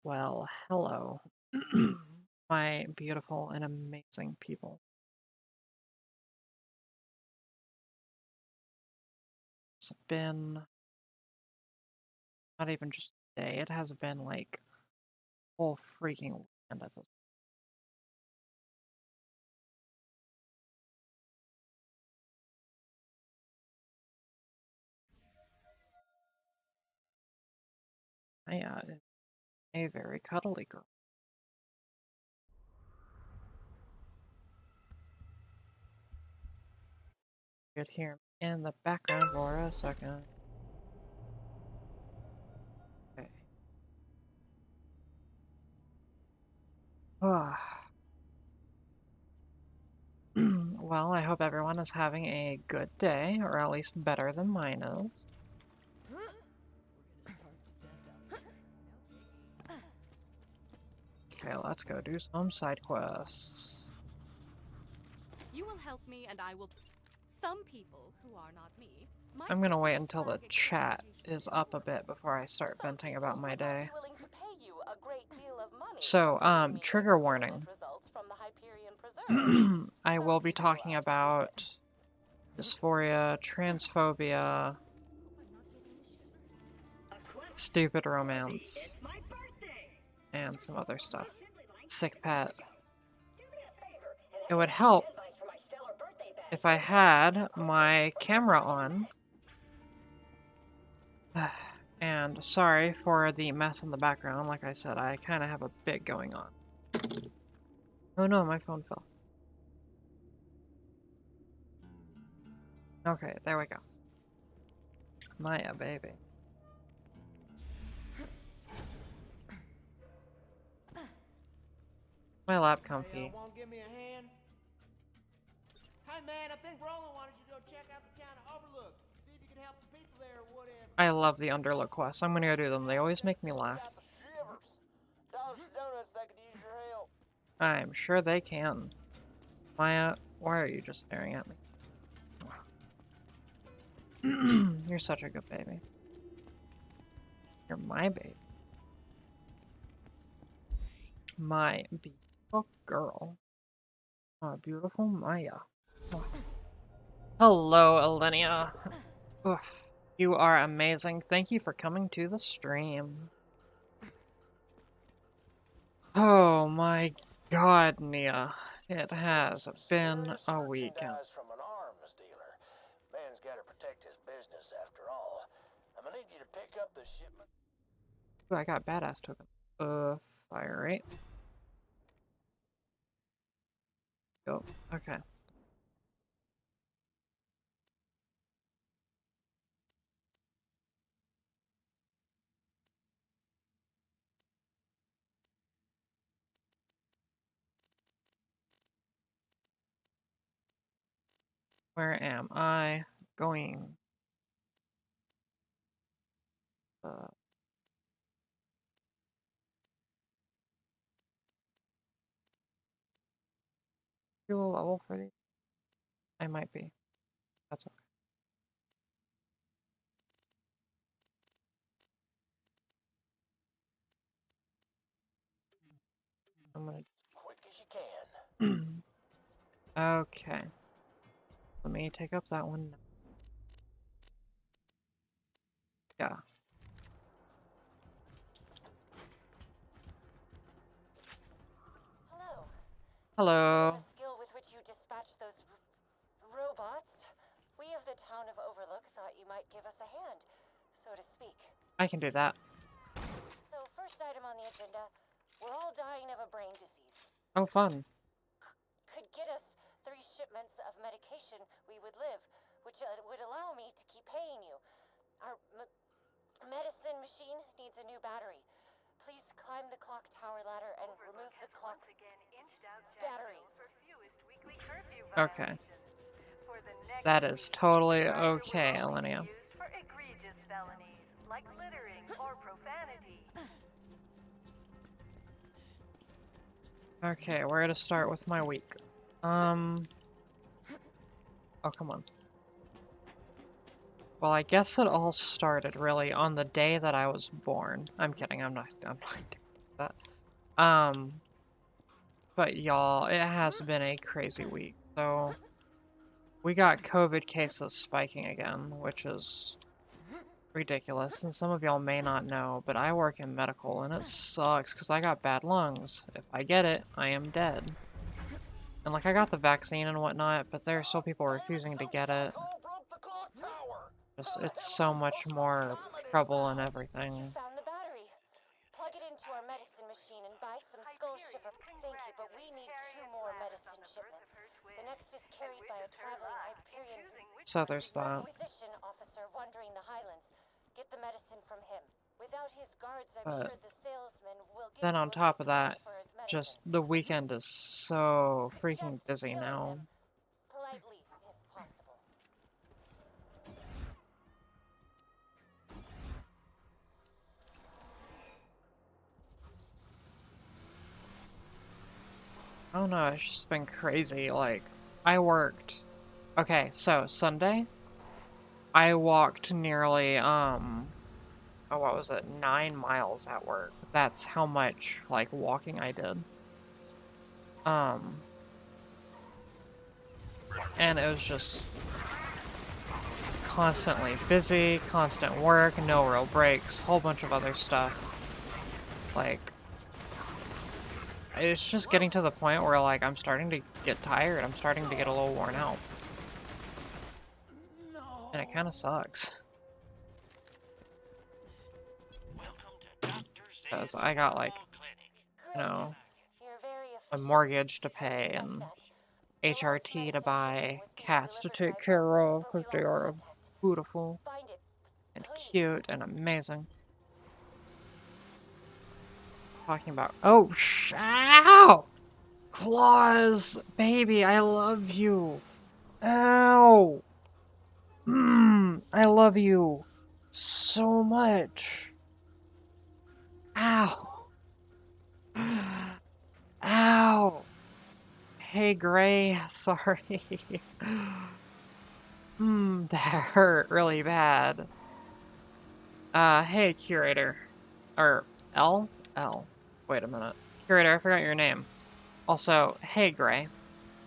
Well, hello, my beautiful and amazing people. It's been not even just a day, it has been like whole freaking weekend at this. I a very cuddly girl. You could hear me in the background for a second. Okay. Well, I hope everyone is having a good day, or at least better than mine is. Okay, let's go do some side quests. You will help me and I will. Some people who are not me might I'm gonna wait consider until the starting a chat communication is up a forum. bit before I start Some venting people about my would not day. be willing to pay you a great deal of money So, for bringing me the trigger experiment warning. results from the Hyperion Preserve. I Some will be people talking are about stupid. dysphoria, transphobia, stupid romance, and some other stuff. Sick pet. It would help if I had my camera on. And sorry for the mess in the background. Like I said, I kind of have a bit going on. Oh no, my phone fell. Okay, there we go. Maya, baby. My lap comfy. Won't give me a hand? Hey man, I think Roland wanted you to go check out the town of Overlook. See if you can help the people there or whatever. I love the Underlook quests. I'm gonna go do them. They always make me laugh. Got the shivers. Dollars for donuts, they could use your help. I'm sure they can. Maya, why are you just staring at me? You're such a good baby. You're my baby. My beautiful girl. My beautiful Maya. Oh. Hello, Elenia. Oof. You are amazing. Thank you for coming to the stream. Oh my god, Nia. It has been a weekend. From an arms dealer. Man's got to protect his business after all. I'm gonna need you to pick up the shipment. Ooh, I got badass token. Fire rate. Go. Okay. Where am I going? Fuel level for these? I might be. That's okay. I'm gonna. Quick as you can. Okay. Let me take up that one. Yeah. Hello. Hello. The skill with which you dispatch those robots. We of the town of Overlook thought you might give us a hand, so to speak. I can do that. So, first item on the agenda, we're all dying of a brain disease. Oh, fun. Could get us 3 shipments of medication, we would live, which would allow me to keep paying you. Our medicine machine needs a new battery. Please climb the clock tower ladder and remove the clock's battery. Okay. That is totally okay, Elenia. Okay, where to start with my week? Oh, come on. Well, I guess it all started, really, on the day that I was born. I'm kidding, I'm not. that. But y'all, it has been a crazy week. So we got COVID cases spiking again, which is ridiculous. And some of y'all may not know, but I work in medical and it sucks because I got bad lungs. If I get it, I am dead. And like I got the vaccine and whatnot, but there are still people refusing to get it. Just, it's so much more trouble and everything. You found the battery. Plug it into our medicine machine and buy some skull shiver. Thank you, but we need 2 more medicine shipments. The next is carried by a traveling Hyperion So there's that. Inquisition officer wandering the Highlands. Get the medicine from him. Without his guards, I'm But sure the salesman will give then you on a top good of that, price for his medicine. just the weekend is so freaking Suggest busy killing now. him. Politely, if possible. I don't know, it's just been crazy. Like, I worked. Okay, so Sunday, I walked nearly, oh, what was it, 9 miles at work. That's how much, like, walking I did. And it was just constantly busy, constant work, no real breaks, whole bunch of other stuff. Like, it's just getting to the point where, like, I'm starting to get tired. I'm starting to get a little worn out. And it kind of sucks. Because I got, like, you know, a mortgage to pay and HRT to buy, cats to take care of because they are beautiful and cute and amazing. Talking about, oh, ow! Claws! Baby, I love you! Ow! I love you so much. Ow! Ow! Hey, Gray, sorry. That hurt really bad. Hey, Curator. Or, L? L. Wait a minute. Curator, I forgot your name. Also, hey, Gray.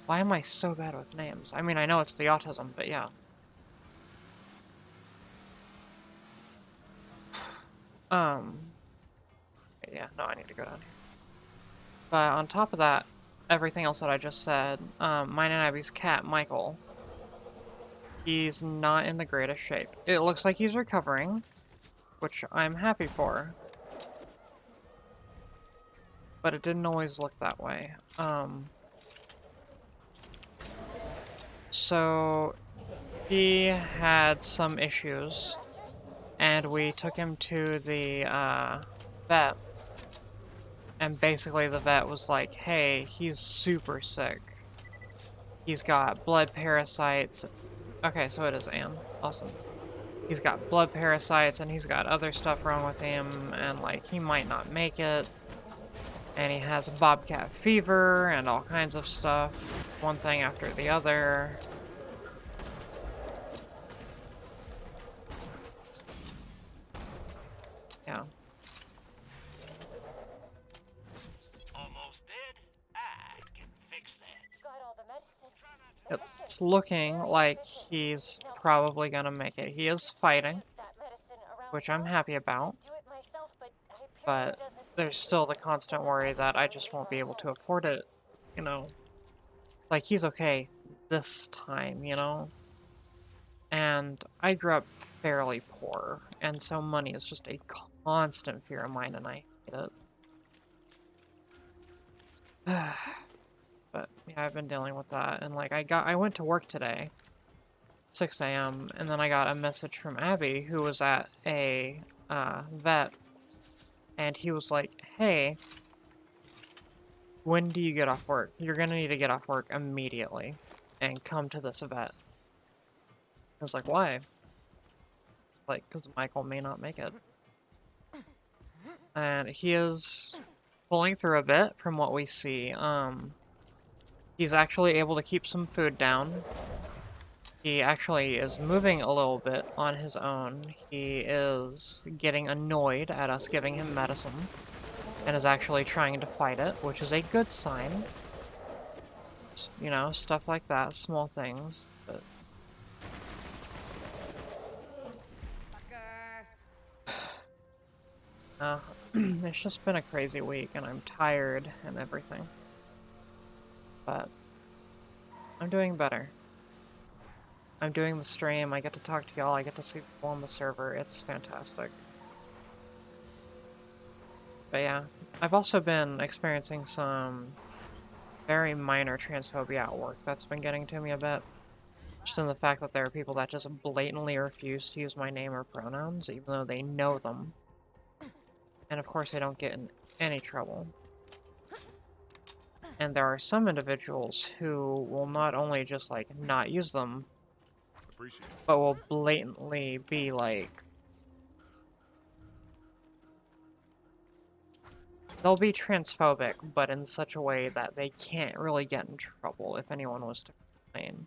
Why am I so bad with names? I mean, I know it's the autism, but yeah. Yeah, no, I need to go down here. But on top of that, everything else that I just said, mine and Abby's cat, Michael, he's not in the greatest shape. It looks like he's recovering, which I'm happy for. But it didn't always look that way. So he had some issues, and we took him to the vet. And basically the vet was like, hey, he's super sick. He's got blood parasites. Okay, so it is Anne. Awesome. He's got blood parasites and he's got other stuff wrong with him, and like he might not make it. And he has bobcat fever and all kinds of stuff. One thing after the other. Yeah. Almost dead? I can fix that. Got all the medicine. It's looking like he's probably gonna make it. He is fighting, which I'm happy about. But there's still the constant worry that I just won't be able to afford it, you know? Like, he's okay this time, you know? And I grew up fairly poor, and so money is just a constant fear of mine, and I hate it. But yeah, I've been dealing with that, and like I went to work today, 6 a.m., and then I got a message from Abby, who was at a vet, and he was like, hey, when do you get off work? You're gonna need to get off work immediately and come to this vet. I was like, why? Like, because Michael may not make it. And he is pulling through a bit from what we see. He's actually able to keep some food down. He actually is moving a little bit on his own. He is getting annoyed at us giving him medicine. and is actually trying to fight it, which is a good sign. You know, stuff like that, small things. But it's just been a crazy week, and I'm tired and everything. But I'm doing better. I'm doing the stream, I get to talk to y'all, I get to see people on the server, it's fantastic. But yeah, I've also been experiencing some very minor transphobia at work that's been getting to me a bit. Just in the fact that there are people that just blatantly refuse to use my name or pronouns, even though they know them. And of course they don't get in any trouble. And there are some individuals who will not only just, like, not use them, but will blatantly be, like... They'll be transphobic, but in such a way that they can't really get in trouble if anyone was to complain.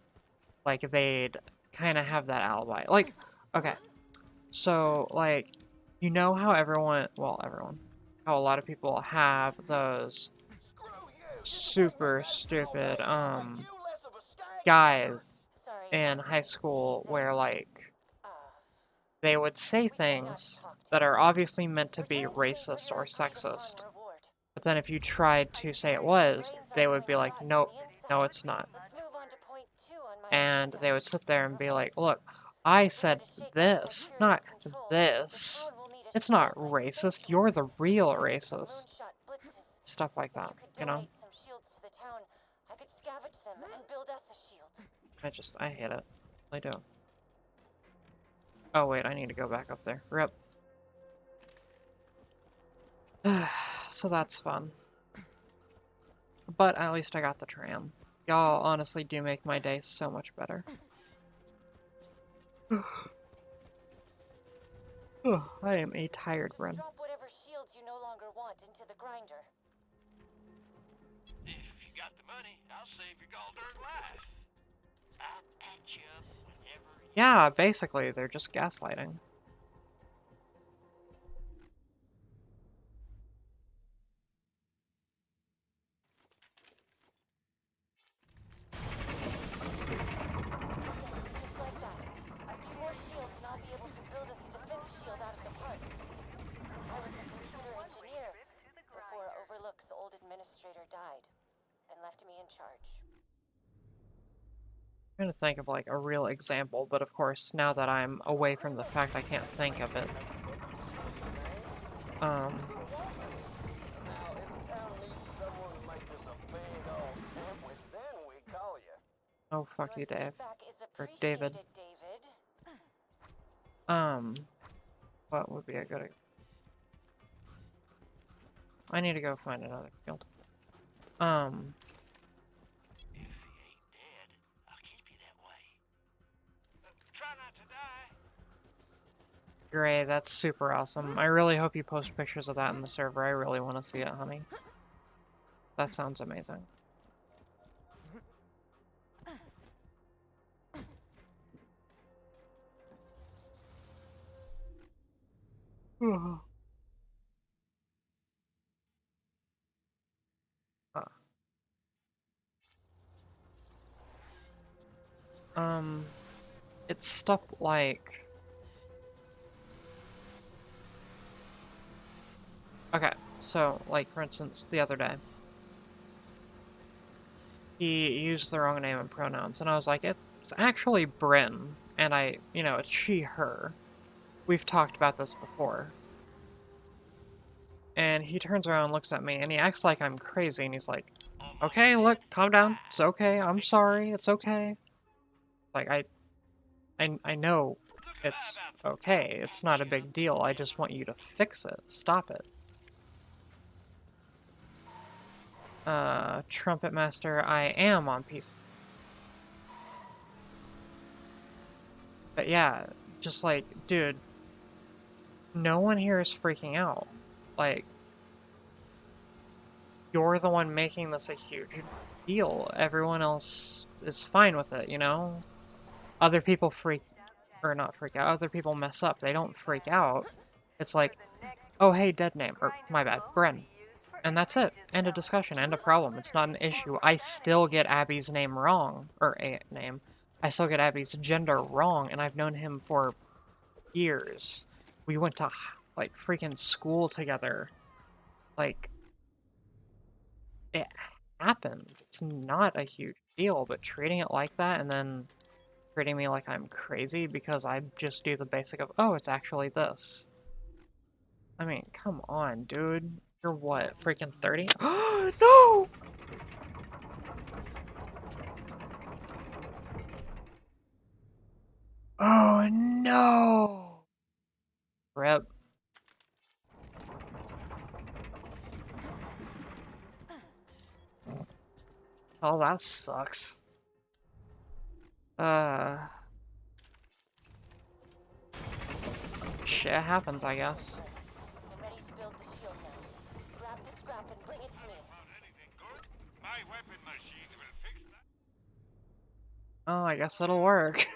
Like, they'd kind of have that alibi. Like, okay, so, like, you know how everyone, how a lot of people have those super stupid, guys Sorry, in high school where, like, uh, they would say we cannot things talk to that you. are obviously meant to We're be trying to make racist clear or a agreed upon sexist. reward. But then if you tried to say it was, Brains they are would be going like, rotten nope, from the inside. no it's not. Let's move on to point 2 on my And agenda. they would sit there and be like, Revolt. look, I If we are said to shake the this, cafeteria not control, the this. town will need a It's not shield like racist, you're sanctuaries the to real protect it from racist. moonshot blitzes. Stuff like If that, you could you know? donate some shields to the town, I could scavenge them and build us a shield. I hate it. I do. Oh wait, I need to go back up there. Rip. So that's fun. But at least I got the tram. Y'all honestly do make my day so much better. I am a tired Just Bren. drop whatever shields you no longer want into the grinder. If you got the money, I'll save your gall-darn life. I'll patch you up whenever you... Yeah, basically, they're just gaslighting. Yes, just like that. A few more shields and I'll be able to build us a defense shield out of the parts. I was a computer engineer before Overlook's old administrator died and left me in charge. I'm trying to think of like a real example, but of course, now that I'm away from the fact I can't think of it. Now, if the town needs someone to make us a big old sandwich, then we call you. Oh, fuck Your you, Dave. feedback is Or appreciated, David. David. What would be a good... I need to go find another field. If he ain't dead, I'll keep you that way. Try not to die. Great, that's super awesome. I really hope you post pictures of that in the server. I really want to see it, honey. That sounds amazing. It's stuff like... Okay, so, like, for instance, the other day, he used the wrong name and pronouns, and I was like, it's actually Bryn, and it's she, her. We've talked about this before. And he turns around and looks at me, and he acts like I'm crazy, and he's like, okay, look, calm down, it's okay, I'm sorry, it's okay. Like, I know it's okay, it's not a big deal, I just want you to fix it, stop it. Trumpet Master, I am on PC. But yeah, just like, dude, no one here is freaking out. Like, you're the one making this a huge deal. Everyone else is fine with it, you know? Other people not freak out, other people mess up. They don't freak out. It's like, oh hey, dead name, or my bad, Bren. And that's it. End of discussion. End of problem. It's not an issue. I still get Abby's name wrong. Or a name. I still get Abby's gender wrong, and I've known him for years. We went to, like, freaking school together. Like, it happens. It's not a huge deal, but treating it like that and then treating me like I'm crazy because I just do the basic of, oh, it's actually this. I mean, come on, dude. You're what, freaking 30? No! Oh, no! Rip. Oh, that sucks. Shit happens, I guess. I'm ready to build the shield now. Grab the scrap and bring it to me. My weapon machine will fix that. Oh, I guess it'll work.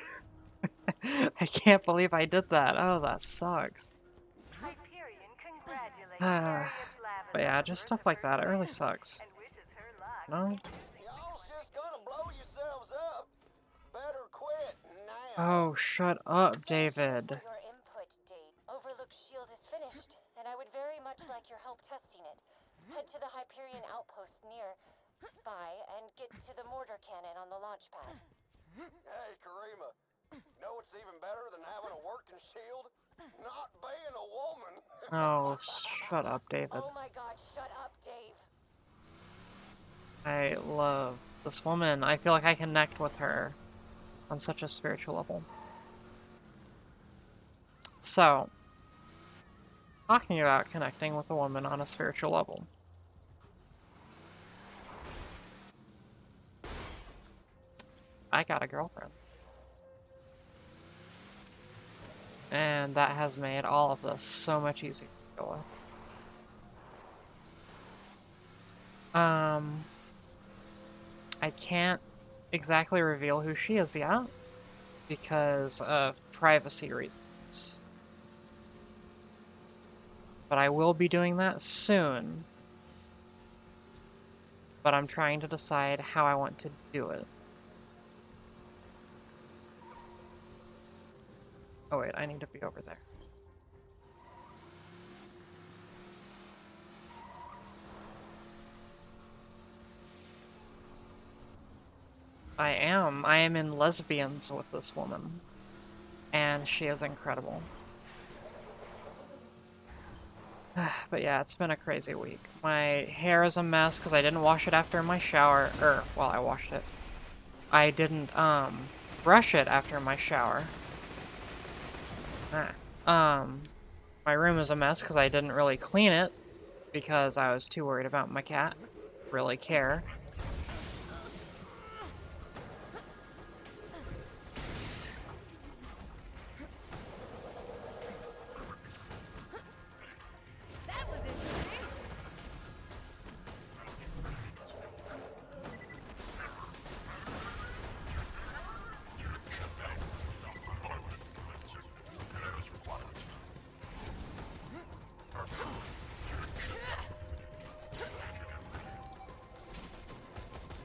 I can't believe I did that. Oh, that sucks. But yeah, just stuff like that. It really sucks. No? Y'all's just gonna blow yourselves up. Better quit now. Oh, shut up, David. Thank you for your input, Dave. Overlook shield is finished, and I would very much like your help testing it. Head to the Hyperion outpost nearby and get to the mortar cannon on the launch pad. Hey, Karima. Know what's even better than having a working shield? Not being a woman. Oh, shut up, David. Oh my god, shut up, Dave. I love this woman. I feel like I connect with her on such a spiritual level. So, talking about connecting with a woman on a spiritual level. I got a girlfriend. And that has made all of this so much easier to deal with. I can't exactly reveal who she is yet because of privacy reasons. But I will be doing that soon. But I'm trying to decide how I want to do it. Oh wait, I need to be over there. I am in Lesbians with this woman. And she is incredible. But yeah, it's been a crazy week. My hair is a mess because I didn't wash it after my shower. Well, I washed it. I didn't, brush it after my shower. My room is a mess because I didn't really clean it because I was too worried about my cat. Really care. That was interesting.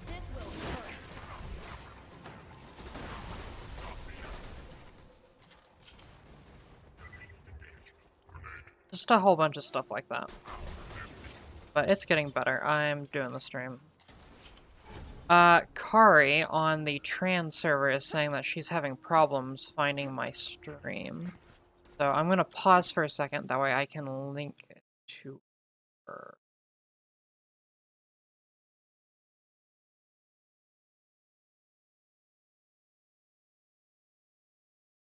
This will work. Just a whole bunch of stuff like that. But it's getting better. I'm doing the stream. Kari on the trans server is saying that she's having problems finding my stream. So I'm gonna pause for a second, that way I can link it to her.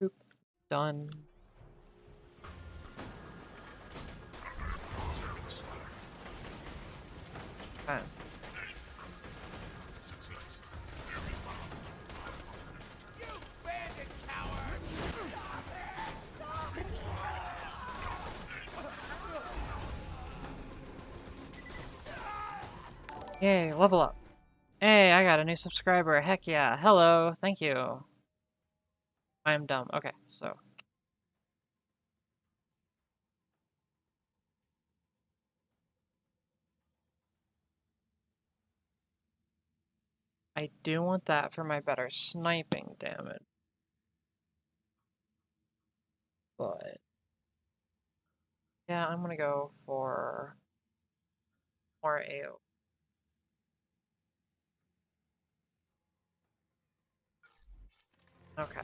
Boop. Done. Okay. Yay, level up. Hey, I got a new subscriber. Heck yeah. Hello, thank you. I'm dumb. Okay, so. I do want that for my better sniping damage. But yeah, I'm gonna go for more AO. Okay.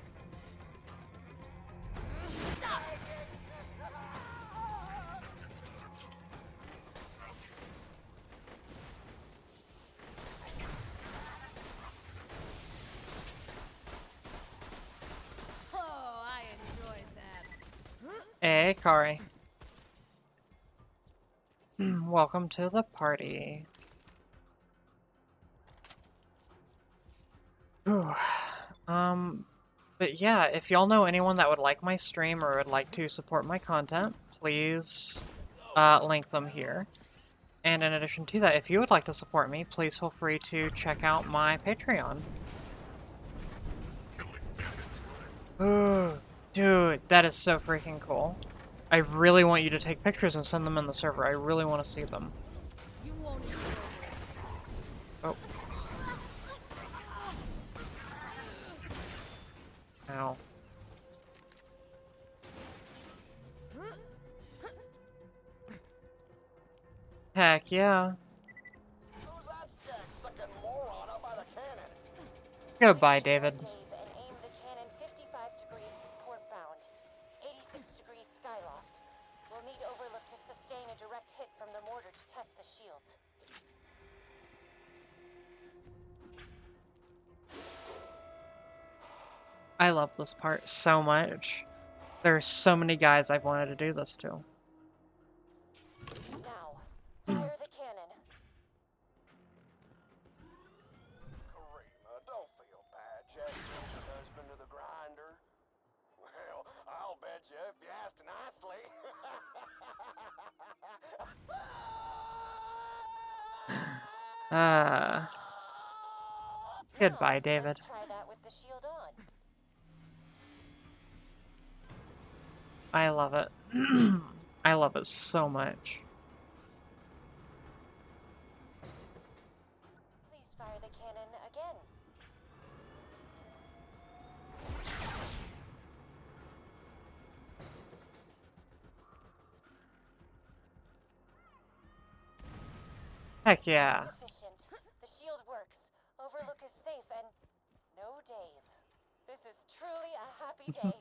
Oh, I enjoyed that. Hey, Kari. Welcome to the party. Whew. But yeah, if y'all know anyone that would like my stream or would like to support my content, please link them here. And in addition to that, if you would like to support me, please feel free to check out my Patreon. Ooh, dude, that is so freaking cool. I really want you to take pictures and send them in the server. I really want to see them. You won't enjoy this. Oh. Ow. Heck yeah. Who's that skag-sucking moron up by the cannon? Goodbye, David. Dave, and aim the cannon 55 degrees port-bound, 86 degrees skyloft. We'll need Overlook to sustain a direct hit from the mortar to test the shield. I love this part so much. There's so many guys I've wanted to do this to. Now, fire the cannon. Karima, don't feel bad. Jack, the husband of the grinder. Well, I'll bet you if you asked nicely. Goodbye, Now, David. let's try that with the shield on. I love it. I love it so much. Please fire the cannon again. Heck yeah. Sufficient. The shield works. Overlook is safe and no Dave. This is truly a happy day.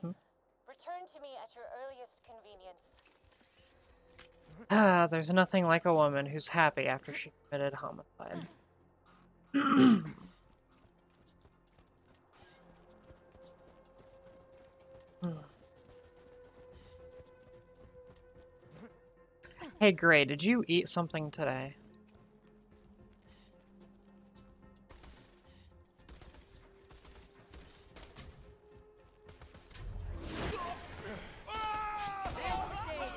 Return to me at your earliest convenience. There's nothing like a woman who's happy after she committed homicide. Hey, Gray, did you eat something today? Stay down.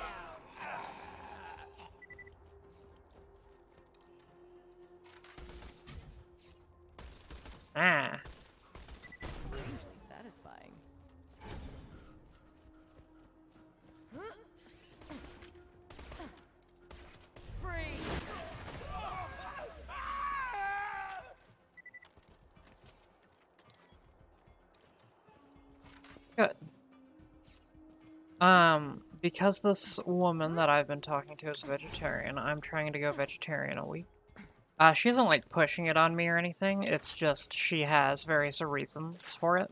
Ah. Strangely satisfying. Free. Good. Because this woman that I've been talking to is a vegetarian, I'm trying to go vegetarian a week. She isn't like pushing it on me or anything, it's just she has various reasons for it.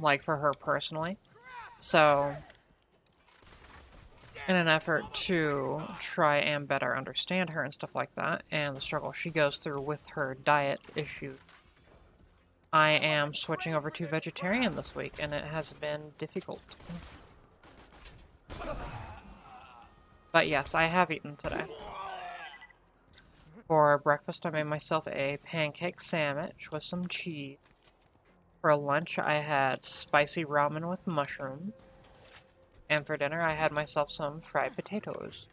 Like for her personally. So, in an effort to try and better understand her and stuff like that, and the struggle she goes through with her diet issues, I am switching over to vegetarian this week, and it has been difficult. But yes, I have eaten today. For breakfast, I made myself a pancake sandwich with some cheese. For lunch, I had spicy ramen with mushroom. And for dinner, I had myself some fried potatoes.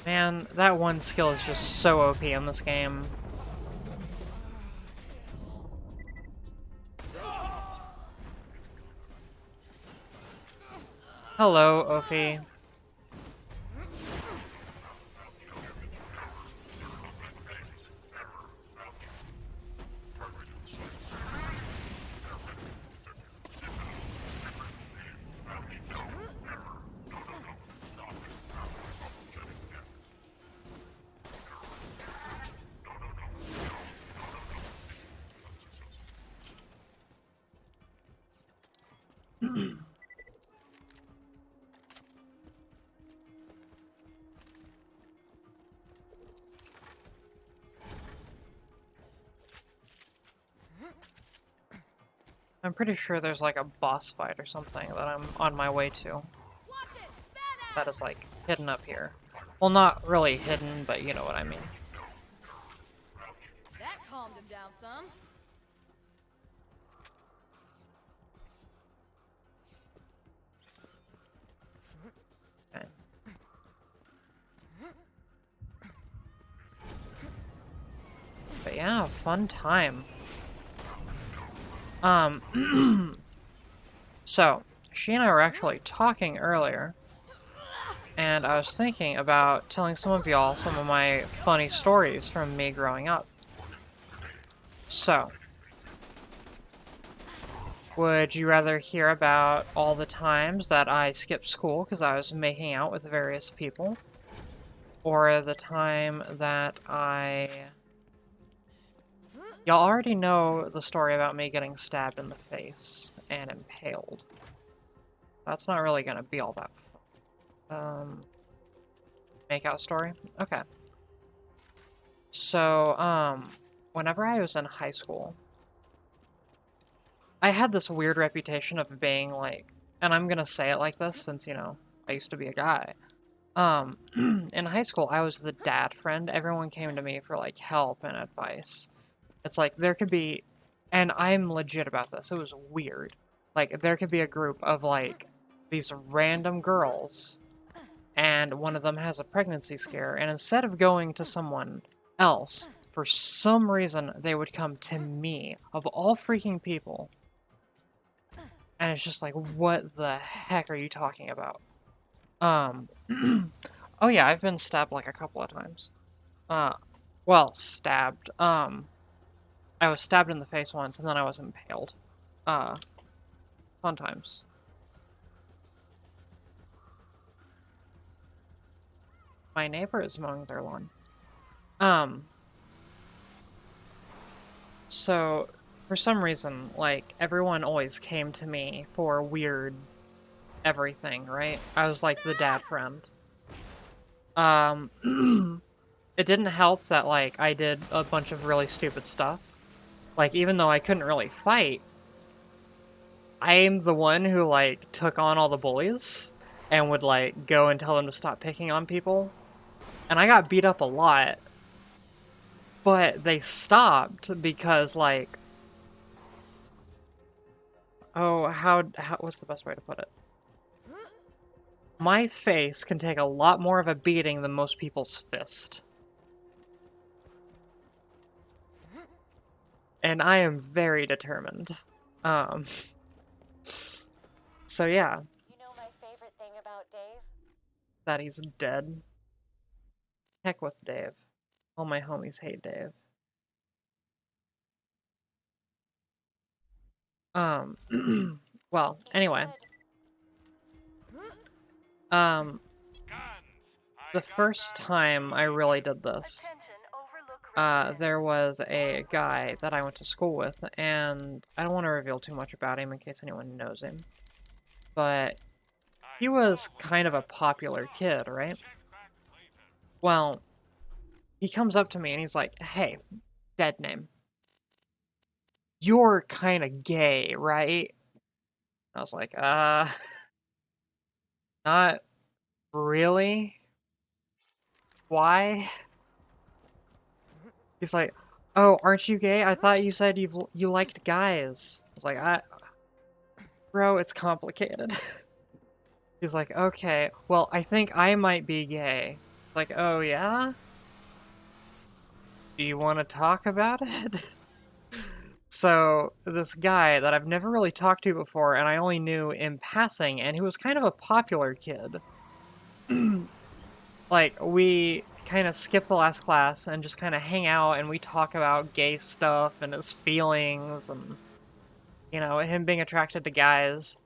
Man, that one skill is just so OP in this game. Hello, Ophi. I'm pretty sure there's like a boss fight or something that I'm on my way to. Watch it! That is like hidden up here. Well, not really hidden, but you know what I mean. That calmed him down some. Okay. But yeah, fun time. So, she and I were actually talking earlier, and I was thinking about telling some of y'all some of my funny stories from me growing up. So, would you rather hear about all the times that I skipped school because I was making out with various people? Or the time that Y'all already know the story about me getting stabbed in the face and impaled. That's not really gonna be all that fun. Makeout story? Okay. So, whenever I was in high school, I had this weird reputation of being like, and I'm gonna say it like this since, you know, I used to be a guy. In high school, I was the dad friend. Everyone came to me for, like, help and advice. It's like, there could be, and I'm legit about this, it was weird. Like, there could be a group of, like, these random girls, and one of them has a pregnancy scare, and instead of going to someone else, for some reason, they would come to me, of all freaking people. And it's just like, what the heck are you talking about? Oh yeah, I've been stabbed like a couple of times. Well, stabbed. I was stabbed in the face once, and then I was impaled. Fun times. My neighbor is mowing their lawn. So, for some reason, like, everyone always came to me for weird everything, right? I was like the dad friend. It didn't help that, like, I did a bunch of really stupid stuff. Like, even though I couldn't really fight, I'm the one who, like, took on all the bullies and would, like, go and tell them to stop picking on people. And I got beat up a lot, but they stopped because, like, oh, what's the best way to put it? My face can take a lot more of a beating than most people's fist. And I am very determined. So yeah. You know my favorite thing about Dave? That he's dead. Heck with Dave. All my homies hate Dave. Well, anyway. Guns! The first time I really did this, there was a guy that I went to school with, and I don't want to reveal too much about him in case anyone knows him, but he was kind of a popular kid, right? Well, he comes up to me and he's like, hey, dead name, you're kind of gay, right? I was like, not really. Why? He's like, oh, aren't you gay? I thought you said you liked guys. I was like, bro, it's complicated. He's like, okay, well, I think I might be gay. Like, oh yeah? Do you want to talk about it? So this guy that I've never really talked to before, and I only knew in passing, and he was kind of a popular kid. Like, we kind of skip the last class and just kind of hang out, and we talk about gay stuff and his feelings, and, you know, him being attracted to guys.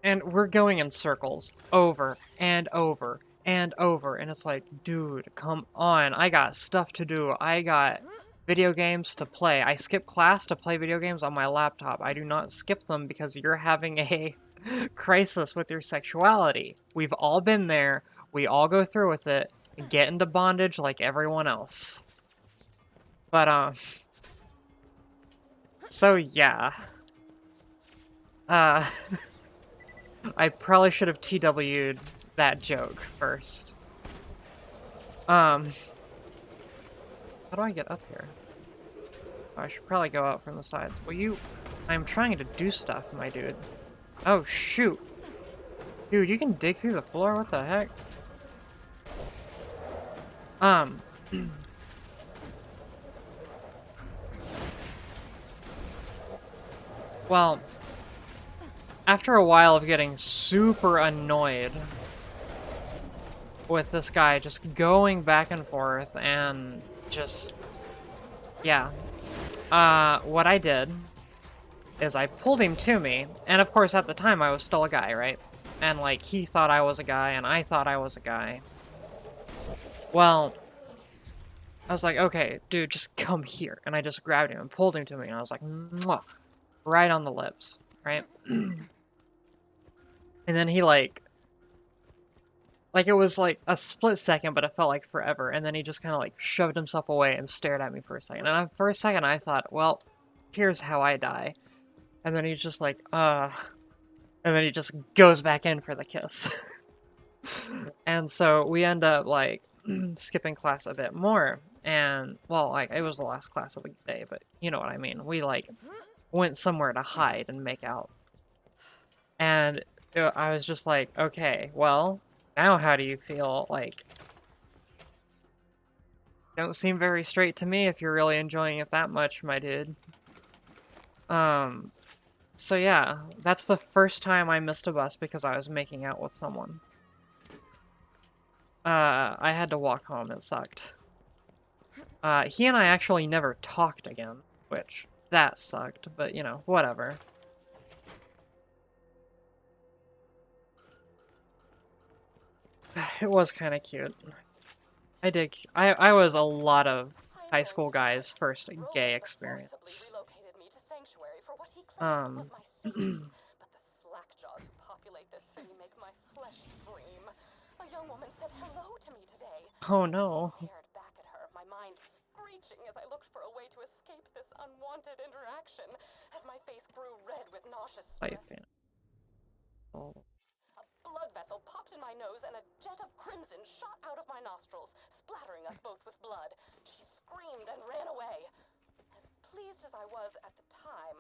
And we're going in circles over and over and over, and it's like, dude, come on, I got stuff to do. I got video games to play. I skip class to play video games on my laptop. I do not skip them because you're having a crisis with your sexuality. We've all been there. We all go through with it and get into bondage like everyone else. But, so yeah. Uh... I probably should have TW'd that joke first. How do I get up here? Oh, I should probably go out from the side. Will you... I'm trying to do stuff, my dude. Oh, shoot. Dude, you can dig through the floor? What the heck? Well... After a while of getting super annoyed with this guy just going back and forth and just... Yeah. What I did is I pulled him to me, and of course at the time I was still a guy, right? And like, he thought I was a guy, and I thought I was a guy. Well, I was like, okay, dude, just come here. And I just grabbed him and pulled him to me, and I was like, mwah, right on the lips, right? And then he, like, it was, like, a split second, but it felt like forever. And then he just kind of, like, shoved himself away and stared at me for a second. And for a second, I thought, well, here's how I die. And then he's just like, And then he just goes back in for the kiss. And so we end up, like, skipping class a bit more. And, well, like, it was the last class of the day, but you know what I mean. We, like, went somewhere to hide and make out. And... I was just like, okay, well, now how do you feel? Like, don't seem very straight to me if you're really enjoying it that much, my dude. So yeah, that's the first time I missed a bus because I was making out with someone. I had to walk home, it sucked. He and I actually never talked again, which, that sucked, but, you know, whatever. It was kind of cute. I was a lot of high school guys' first gay experience. But the slackjaws who populate this city make my flesh scream. A young woman said hello to me today. Oh no. I stared back at her, my mind screeching as I looked for a way to escape this unwanted interaction, as my face grew red with nauseous stress. Oh. A blood vessel popped in my nose and a jet of crimson shot out of my nostrils, splattering us both with blood. She screamed and ran away. As pleased as I was at the time,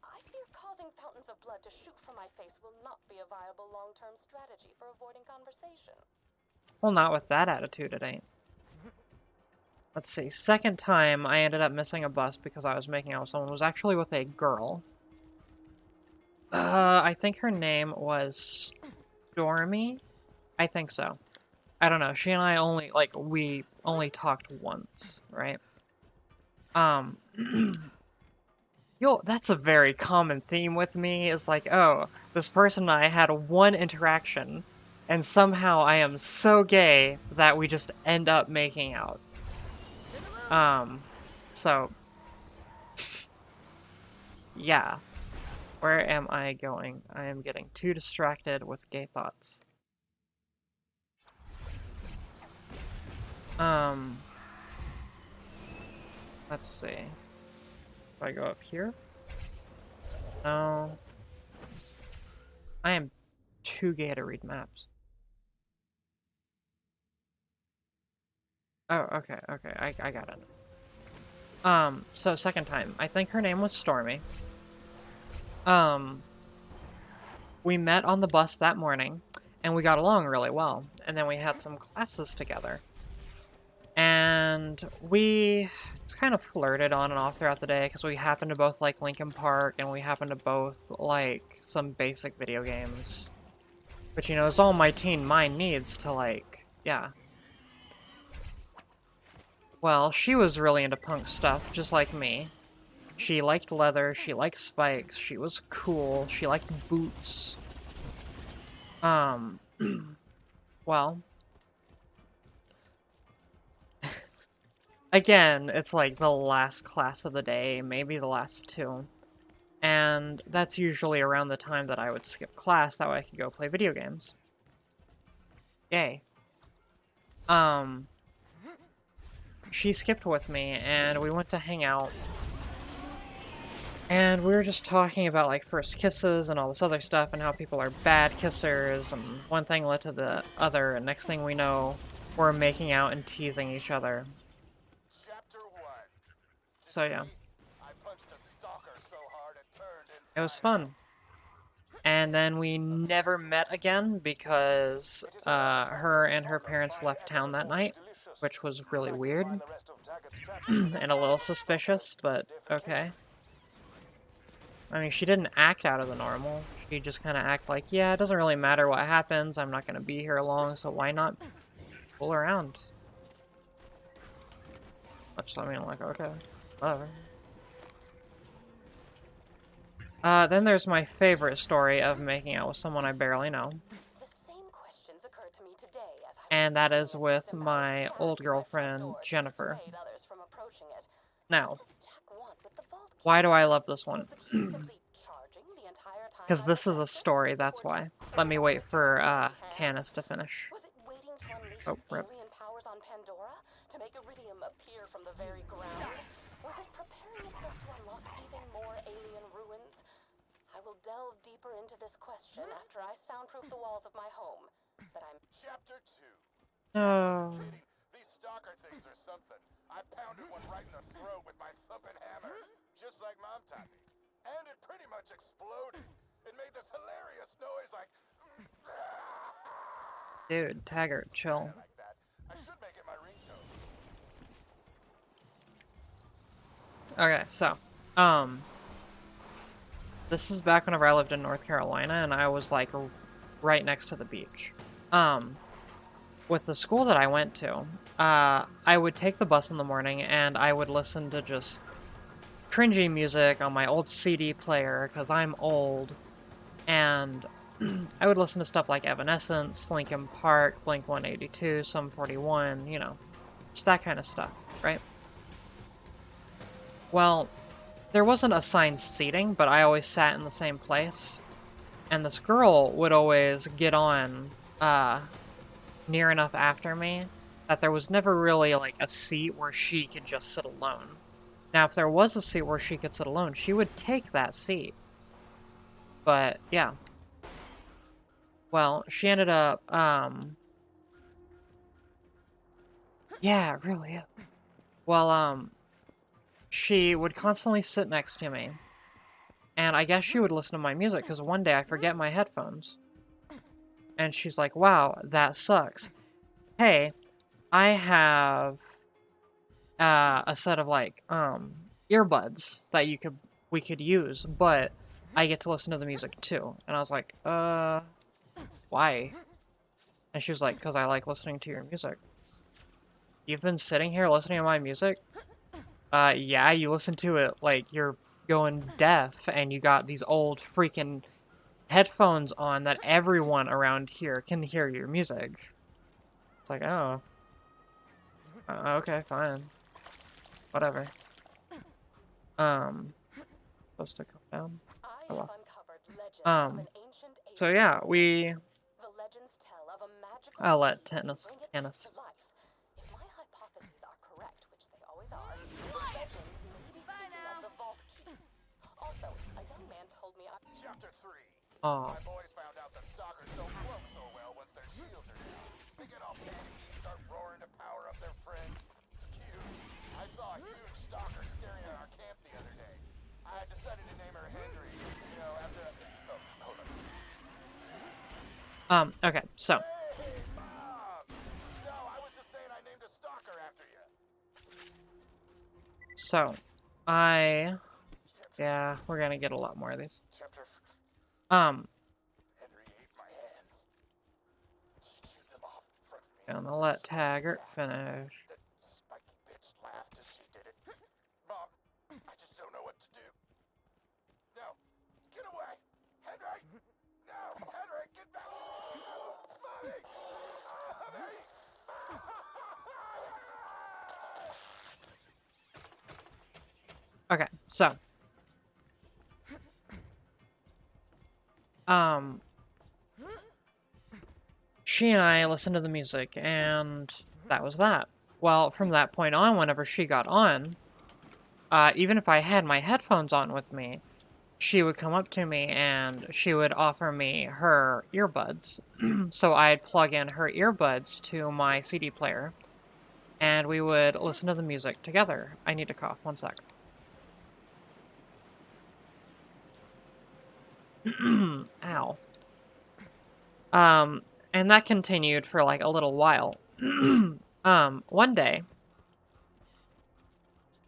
I fear causing fountains of blood to shoot from my face will not be a viable long-term strategy for avoiding conversation. Well, not with that attitude, it ain't. Let's see. Second time I ended up missing a bus because I was making out with someone was actually with a girl. I think her name was Stormy? I think so. I don't know. She and I only, like, we only talked once, right? That's a very common theme with me, is like, oh, this person and I had one interaction, and somehow I am so gay that we just end up making out. So, yeah. Where am I going? I am getting too distracted with gay thoughts. Let's see. If I go up here? No. I am too gay to read maps. Oh, okay, I got it. So second time. I think her name was Stormy. We met on the bus that morning, and we got along really well. And then we had some classes together. And we just kind of flirted on and off throughout the day because we happened to both like Linkin Park and we happened to both like some basic video games. Which, you know, is all my teen mind needs to, like, yeah. Well, she was really into punk stuff, just like me. She liked leather, she liked spikes, she was cool, she liked boots. Well. Again, it's like the last class of the day, maybe the last two. And that's usually around the time that I would skip class, that way I could go play video games. Yay. She skipped with me, and we went to hang out. And we were just talking about, like, first kisses and all this other stuff, and how people are bad kissers, and one thing led to the other, and next thing we know, we're making out and teasing each other. Chapter 1. So, yeah. I punched a stalker so hard it turned It was inside fun. out. And then we never met again because her and her parents left town that night, which was really weird and a little suspicious, but okay. I mean, she didn't act out of the normal. She just kind of act like, yeah, it doesn't really matter what happens. I'm not going to be here long, so why not fool around? Which, I mean, like, okay, whatever. Then there's my favorite story of making out with someone I barely know. The same questions occurred to me today as I And that was is with disemboweled my stab old to my front girlfriend, door to Jennifer. dissuade others from approaching it. Now, What does Jack want with the vault key? why do I love this one? Was the key simply charging the entire time Because I this is a possessed it story, that's before why. Jack Let me cleared wait out for, my filthy Tannis hands? to finish. Was it waiting to unleash Oh, its rip. alien powers on Pandora to make iridium appear from the very ground? Was it preparing itself to unlock even more alien ruins? I will delve deeper into this question after I soundproof the walls of my home. But I'm Chapter 2. Oh. Kidding. These stalker things are something. I pounded one right in the throat with my thumping hammer, just like Mom taught me. And it pretty much exploded. It made this hilarious noise like... Dude, Taggart, chill. like that. I should make it my ringtone. Okay, so, this is back whenever I lived in North Carolina, and I was, like, right next to the beach. With the school that I went to, I would take the bus in the morning, and I would listen to just cringy music on my old CD player, because I'm old, and I would listen to stuff like Evanescence, Linkin Park, Blink-182, Sum 41, you know, just that kind of stuff, right? Well, there wasn't assigned seating, but I always sat in the same place, and this girl would always get on, near enough after me that there was never really, like, a seat where she could just sit alone. Now, if there was a seat where she could sit alone, she would take that seat. But, yeah. Well, she ended up, yeah, really, yeah. Well, she would constantly sit next to me. And I guess she would listen to my music, because one day I forget my headphones. And she's like, wow, that sucks. Hey, I have a set of, like, earbuds that we could use, but I get to listen to the music too. And I was like, why? And she was like, because I like listening to your music. You've been sitting here listening to my music? Yeah, you listen to it like you're going deaf and you got these old freaking headphones on that everyone around here can hear your music. It's like, oh. Okay, fine. Whatever. Supposed to come down? I Oh, have well. uncovered legends of an ancient So alien yeah, ruin. The legends tell of a magical I'll let key that can Tannis. bring it back to life. If my hypotheses are correct, which they always are, the legends may be speaking of the vault key. Also, a young man told me Chapter 3. Aw. My boys found out the stalkers don't float so well once their shields are down. They get all panicky, start roaring to power up their friends. It's cute. I saw a huge stalker staring at our camp the other day. I decided to name her Henry, you know, after... Oh, hold on a second. Okay, so. Hey, Mom! No, I was just saying I named a stalker after you. So, yeah, we're gonna get a lot more of these. Chapter Um, Henry ate my hands. She chewed them off in front of me. gonna let Taggart finish. That spiky bitch laughed as she did it. Mom, I just don't know what to do. No, get away! Henry! No! Henry, get back! Mommy! Mommy! Okay, so, she and I listened to the music, and that was that. Well, from that point on, whenever she got on, even if I had my headphones on with me, she would come up to me and she would offer me her earbuds. So I'd plug in her earbuds to my CD player, and we would listen to the music together. I need to cough, one sec. Ow. And that continued for like a little while. One day,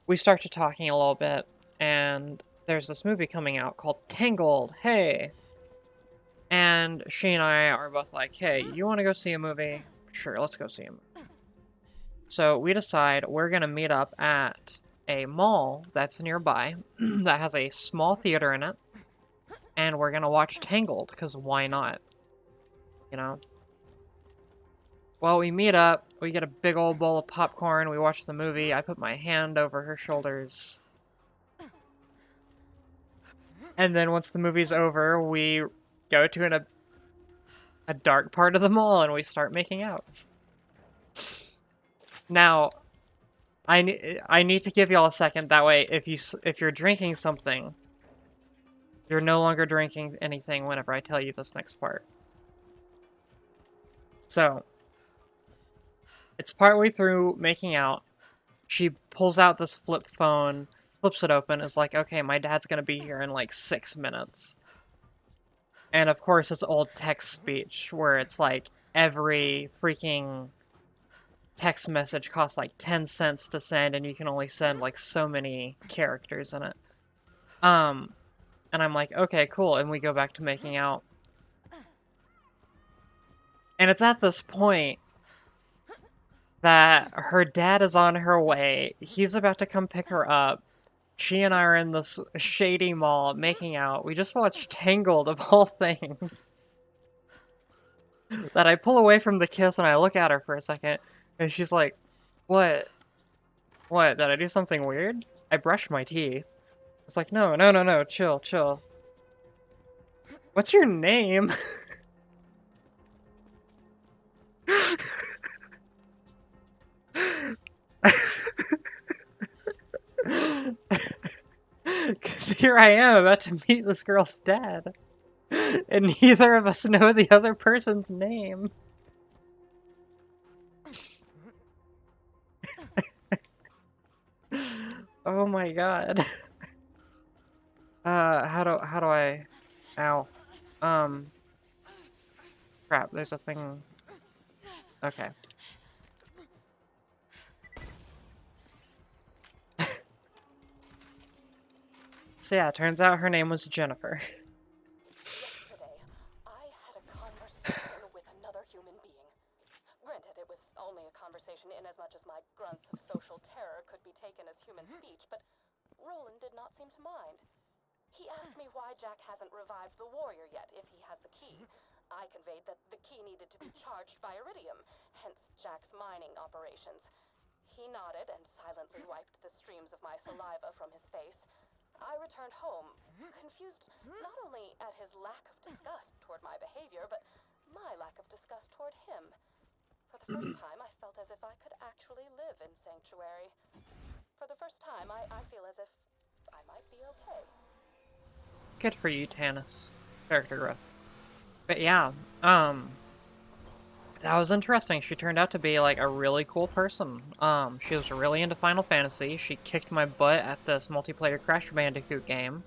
we started talking a little bit, and there's this movie coming out called Tangled, hey! And she and I are both like, hey, you want to go see a movie? Sure, let's go see a movie. So we decide we're going to meet up at a mall that's nearby that has a small theater in it, and we're going to watch Tangled, because why not? You know? Well, we meet up, we get a big old bowl of popcorn, we watch the movie, I put my hand over her shoulders. And then once the movie's over, we go to a dark part of the mall and we start making out. Now, I need to give y'all a second, that way if you're drinking something, you're no longer drinking anything whenever I tell you this next part. So, it's partway through making out. She pulls out this flip phone, flips it open, is like, okay, my dad's gonna be here in like 6 minutes. And of course, it's old text speech, where it's like, every freaking text message costs like 10 cents to send, and you can only send like so many characters in it. And I'm like, okay, cool, and we go back to making out. And it's at this point that her dad is on her way. He's about to come pick her up. She and I are in this shady mall making out. We just watched Tangled, of all things. That I pull away from the kiss and I look at her for a second, and she's like, what? What? Did I do something weird? I brushed my teeth. It's like, no, chill, chill. What's your name? Because here I am about to meet this girl's dad, and neither of us know the other person's name. Oh my god. How do I... Ow. Crap, there's a thing... Okay. So yeah, turns out her name was Jennifer. Yesterday, I had a conversation with another human being. Granted, it was only a conversation in as much as my grunts of social terror could be taken as human speech, but Roland did not seem to mind. He asked me why Jack hasn't revived the warrior yet, if he has the key. I conveyed that the key needed to be charged by iridium, hence Jack's mining operations. He nodded and silently wiped the streams of my saliva from his face. I returned home, confused not only at his lack of disgust toward my behavior, but my lack of disgust toward him. For the first time, I felt as if I could actually live in Sanctuary. For the first time, I feel as if I might be okay. Good for you, Tannis. Character growth. But yeah, that was interesting. She turned out to be, like, a really cool person. She was really into Final Fantasy. She kicked my butt at this multiplayer Crash Bandicoot game.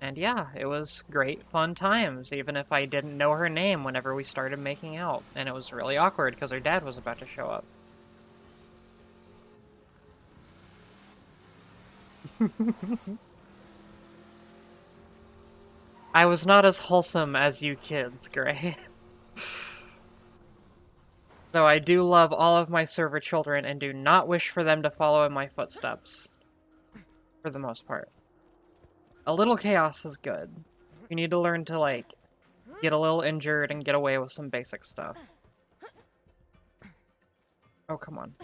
And yeah, it was great fun times, even if I didn't know her name whenever we started making out. And it was really awkward, because her dad was about to show up. I was not as wholesome as you kids, Gray. Though I do love all of my server children and do not wish for them to follow in my footsteps. For the most part. A little chaos is good. You need to learn to, like, get a little injured and get away with some basic stuff. Oh, come on.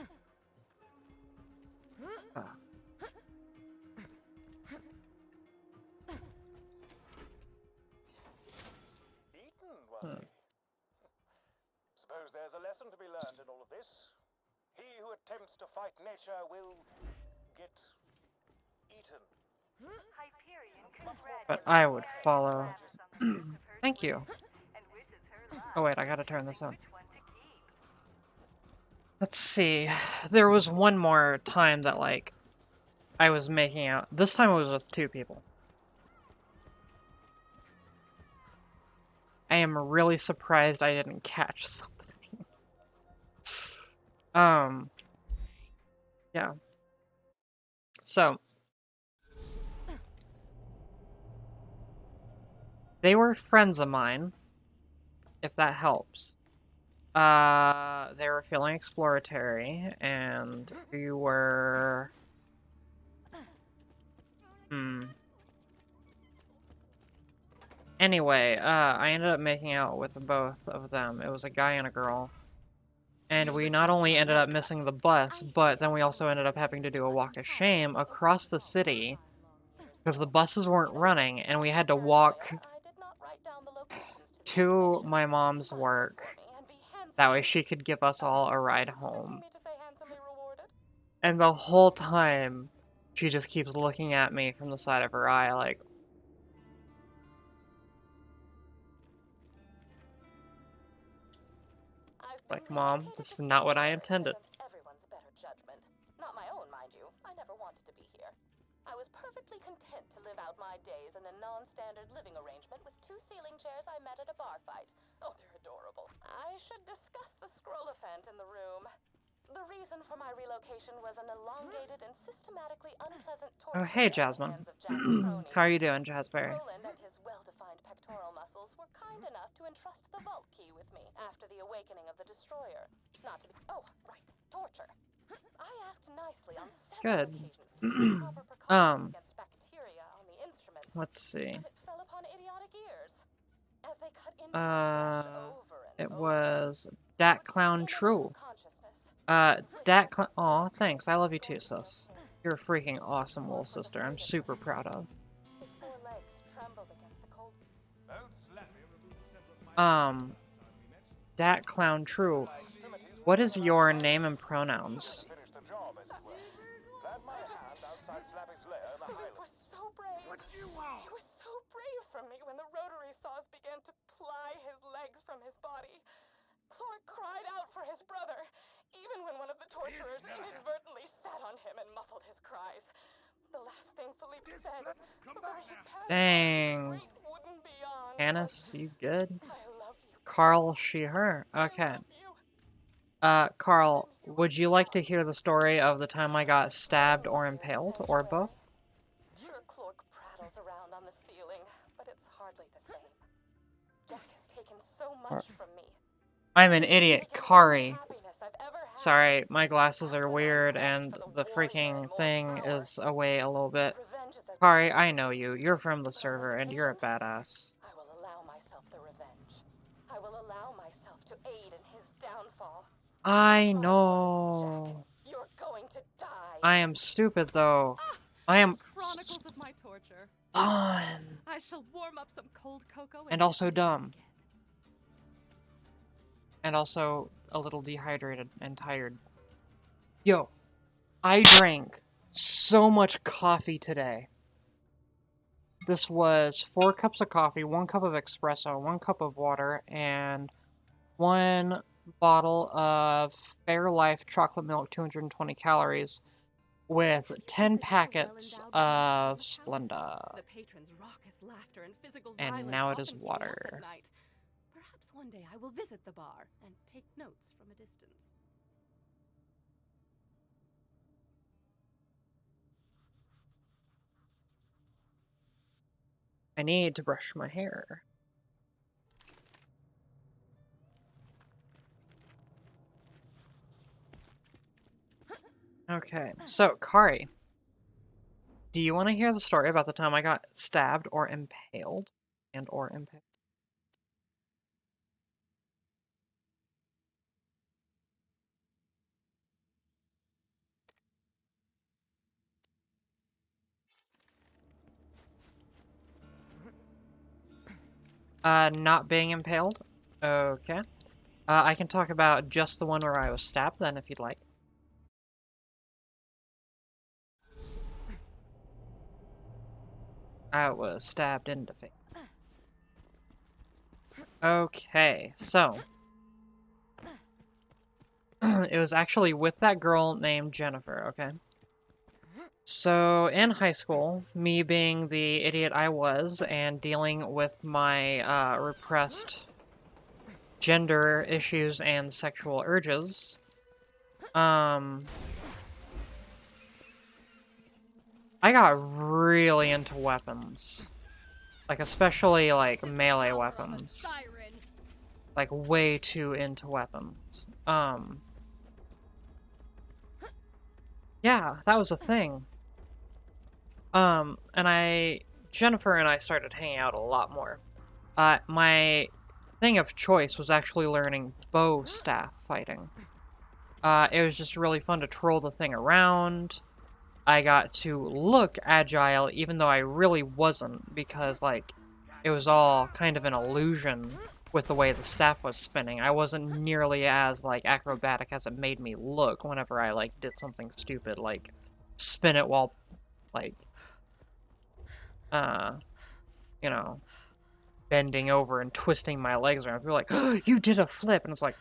Ah. Eaten, was he? Suppose there's a lesson to be learned in all of this. He who attempts to fight nature will get eaten. But I would follow. Thank you. Oh wait, I gotta turn this on. Let's see. There was one more time that, like, I was making out. This time it was with 2 people. I am really surprised I didn't catch something. Yeah. So, they were friends of mine, if that helps. They were feeling exploratory, and we were... Anyway, I ended up making out with both of them. It was a guy and a girl. And we not only ended up missing the bus, but then we also ended up having to do a walk of shame across the city because the buses weren't running, and we had to walk to my mom's work. That way she could give us all a ride home. And the whole time, she just keeps looking at me from the side of her eye like, Mom, this is not what I intended. Everyone's better judgment. Not my own, mind you. I never wanted to be here. I was perfectly content to live out my days in a non-standard living arrangement with 2 ceiling chairs I met at a bar fight. Oh, they're adorable. I should discuss the scroll-elephant in the room. The reason for my relocation was an elongated and systematically unpleasant torture. Oh, hey, Jasmine. How are you doing, Jazzberry? Roland and his well-defined pectoral muscles were kind enough to entrust the vault key with me after the awakening of the destroyer. Not to be... Oh, right. Torture. I asked nicely on several occasions to take proper precautions against bacteria on the instruments. Let's see. But it fell upon idiotic ears. As they cut into my flesh over and It over. was Dat Clown True. Dat Clown... Aw, thanks. I love you too, sis. You're a freaking awesome little sister. I'm super proud of. His 4 legs trembled against the cold. Dat Clown True. What is your name and pronouns? Philip was so brave. He was so brave from me when the rotary saws began to ply his legs from his body. Clark cried out for his brother, even when one of the torturers inadvertently sat on him and muffled his cries. The last thing Philippe said before he passed Dang. great wooden beyond. Hannes, you good? I love you. Carl, she, her. Okay. Carl, would you like to hear the story of the time I got stabbed or impaled, or both? Sure, Clark prattles around on the ceiling, but it's hardly the same. Jack has taken so much from me. I'm an idiot, Kari. Sorry, my glasses are weird and the freaking thing is away a little bit. Kari, I know you. You're from the server and you're a badass. I will allow myself the revenge. I will allow myself to aid in his downfall. I know. You're going to die. I am stupid though. I am Chronicles of my torture. fun. I shall warm up some cold cocoa And also dumb. And also a little dehydrated and tired. Yo, I drank so much coffee today. This was 4 cups of coffee, 1 cup of espresso, 1 cup of water, and 1 bottle of Fairlife chocolate milk, 220 calories, with 10 packets of Splenda. The patrons' raucous laughter and physical And violence now it is often keep me up water. at night. Perhaps one day I will visit the bar and take notes from a distance. I need to brush my hair. Okay, so Kari, do you want to hear the story about the time I got stabbed or impaled? Or impaled? Not being impaled? Okay. I can talk about just the one where I was stabbed then, if you'd like. I was stabbed in the face. Okay, so... it was actually with that girl named Jennifer, okay? So, in high school, me being the idiot I was and dealing with my repressed gender issues and sexual urges, I got really into weapons. Like, especially, like, melee weapons. Like, way too into weapons. Yeah, that was a thing. Jennifer and I started hanging out a lot more. My thing of choice was actually learning bow staff fighting. It was just really fun to troll the thing around. I got to look agile, even though I really wasn't, because, like, it was all kind of an illusion with the way the staff was spinning. I wasn't nearly as, like, acrobatic as it made me look whenever I, like, did something stupid, like, spin it while, like, you know, bending over and twisting my legs around. People are like, oh, you did a flip! And it's like,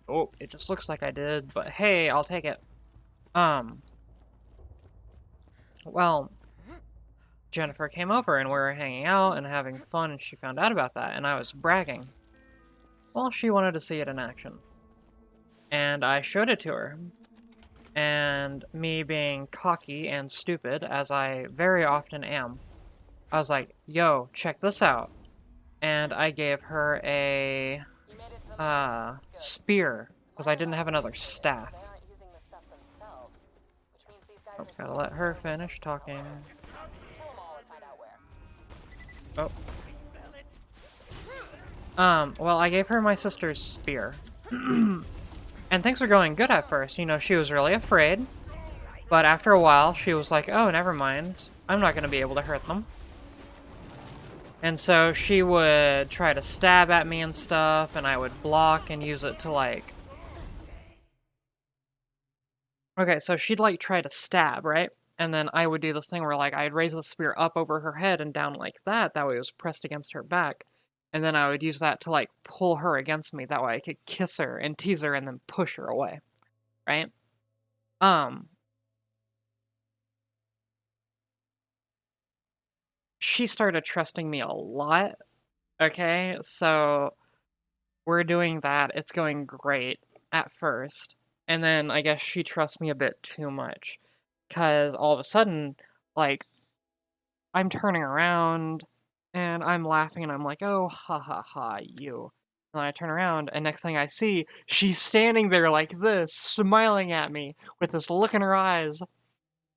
oh, it just looks like I did, but hey, I'll take it. Well, Jennifer came over and we were hanging out and having fun, and she found out about that, and I was bragging. Well, she wanted to see it in action. And I showed it to her. And me being cocky and stupid, as I very often am, I was like, yo, check this out. And I gave her a spear, because I didn't have another staff. Oh, gotta let her finish talking. Oh. Well, I gave her my sister's spear. And things were going good at first. You know, she was really afraid. But after a while, she was like, oh, never mind. I'm not gonna be able to hurt them. And so she would try to stab at me and stuff, and I would block and use it to, like... Okay, so she'd, like, try to stab, right? And then I would do this thing where, like, I'd raise the spear up over her head and down like that. That way it was pressed against her back. And then I would use that to, like, pull her against me. That way I could kiss her and tease her and then push her away. Right? She started trusting me a lot. Okay? So we're doing that. It's going great at first. And then I guess she trusts me a bit too much. Because all of a sudden, like, I'm turning around and I'm laughing and I'm like, oh, ha ha ha, you. And I turn around and next thing I see, she's standing there like this, smiling at me with this look in her eyes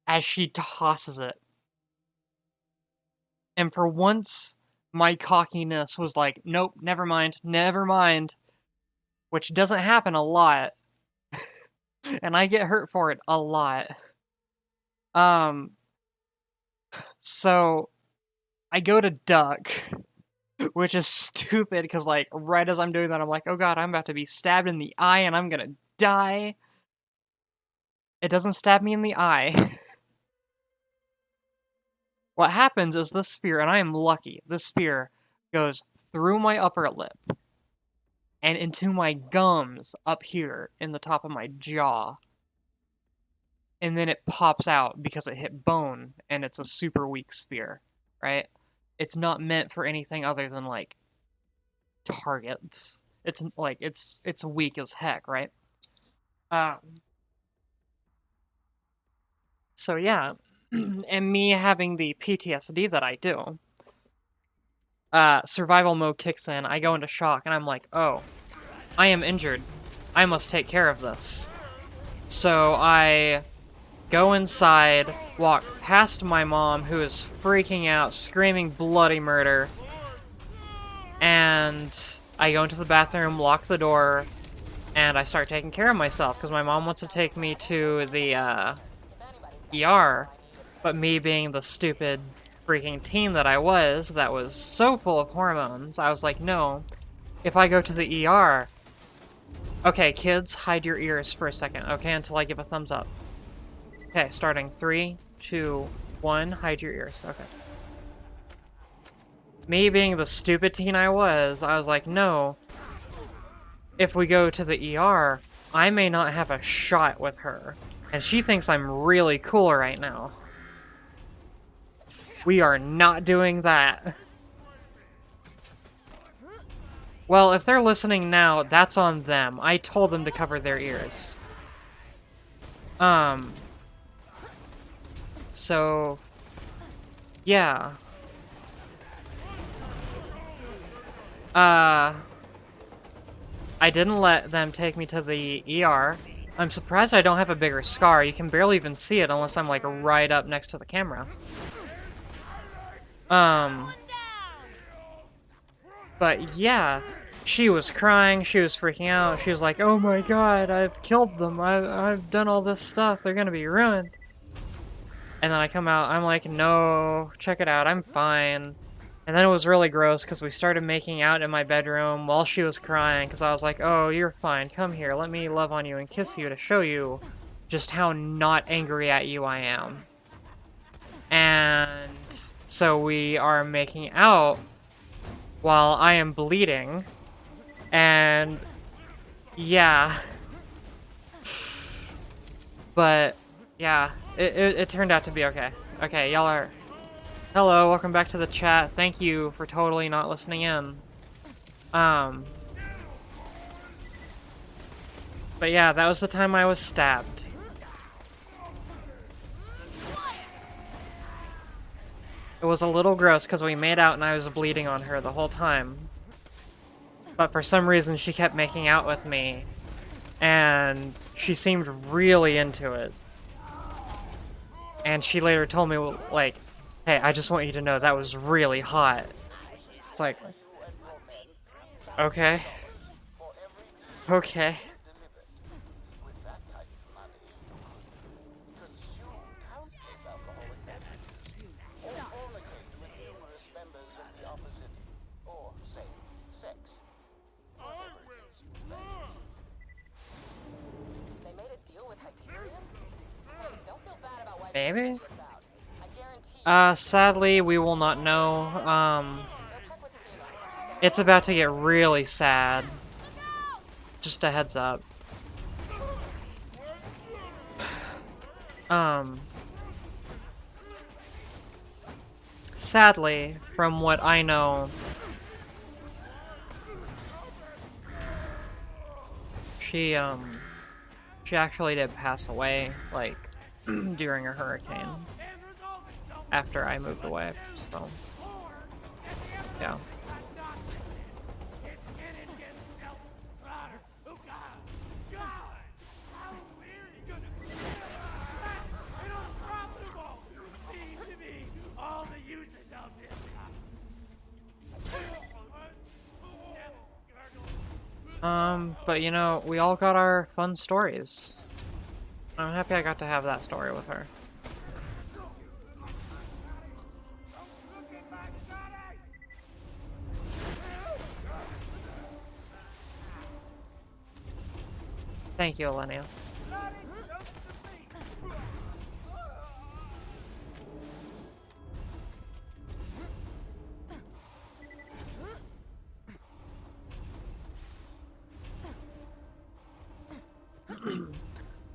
as she tosses it. And for once, my cockiness was like, nope, never mind, never mind. Which doesn't happen a lot. And I get hurt for it a lot. So I go to duck, which is stupid because, like, right as I'm doing that, I'm like, oh god, I'm about to be stabbed in the eye and I'm gonna die. It doesn't stab me in the eye. What happens is this spear, and I am lucky, this spear goes through my upper lip and into my gums up here in the top of my jaw. And then it pops out because it hit bone, and it's a super weak spear, right? It's not meant for anything other than, like, targets. It's, like, it's weak as heck, right? So yeah, and me having the PTSD that I do, survival mode kicks in. I go into shock, and I'm like, oh, I am injured. I must take care of this. So I go inside, walk past my mom, who is freaking out, screaming bloody murder, and I go into the bathroom, lock the door, and I start taking care of myself, because my mom wants to take me to the, ER, but me being the stupid freaking teen that I was, that was so full of hormones, I was like, no, if I go to the ER... Okay, kids, hide your ears for a second, okay, until I give a thumbs up. Okay, starting 3, 2, 1, hide your ears, okay. Me being the stupid teen I was like, no, if we go to the ER, I may not have a shot with her. And she thinks I'm really cool right now. We are not doing that. Well, if they're listening now, that's on them. I told them to cover their ears. So... yeah. I didn't let them take me to the ER. I'm surprised I don't have a bigger scar. You can barely even see it unless I'm, like, right up next to the camera. But yeah, she was crying, she was freaking out, she was like, oh my god, I've killed them, I've done all this stuff, they're gonna be ruined. And then I come out, I'm like, no, check it out, I'm fine. And then it was really gross because we started making out in my bedroom while she was crying, because I was like, oh, you're fine, come here, let me love on you and kiss you to show you just how not angry at you I am. And so we are making out while I am bleeding, and yeah. But yeah, it turned out to be okay. Okay, y'all are... Hello, welcome back to the chat. Thank you for totally not listening in. But yeah, that was the time I was stabbed. It was a little gross because we made out and I was bleeding on her the whole time. But for some reason she kept making out with me. And she seemed really into it. And she later told me, like, hey, I just want you to know that was really hot. It's like, okay. Okay. Maybe? Sadly, we will not know. It's about to get really sad. Just a heads up. Sadly, from what I know, she actually did pass away, like, during a hurricane. After I moved away, so, yeah. But you know, we all got our fun stories. I'm happy I got to have that story with her. Thank you, Alenia.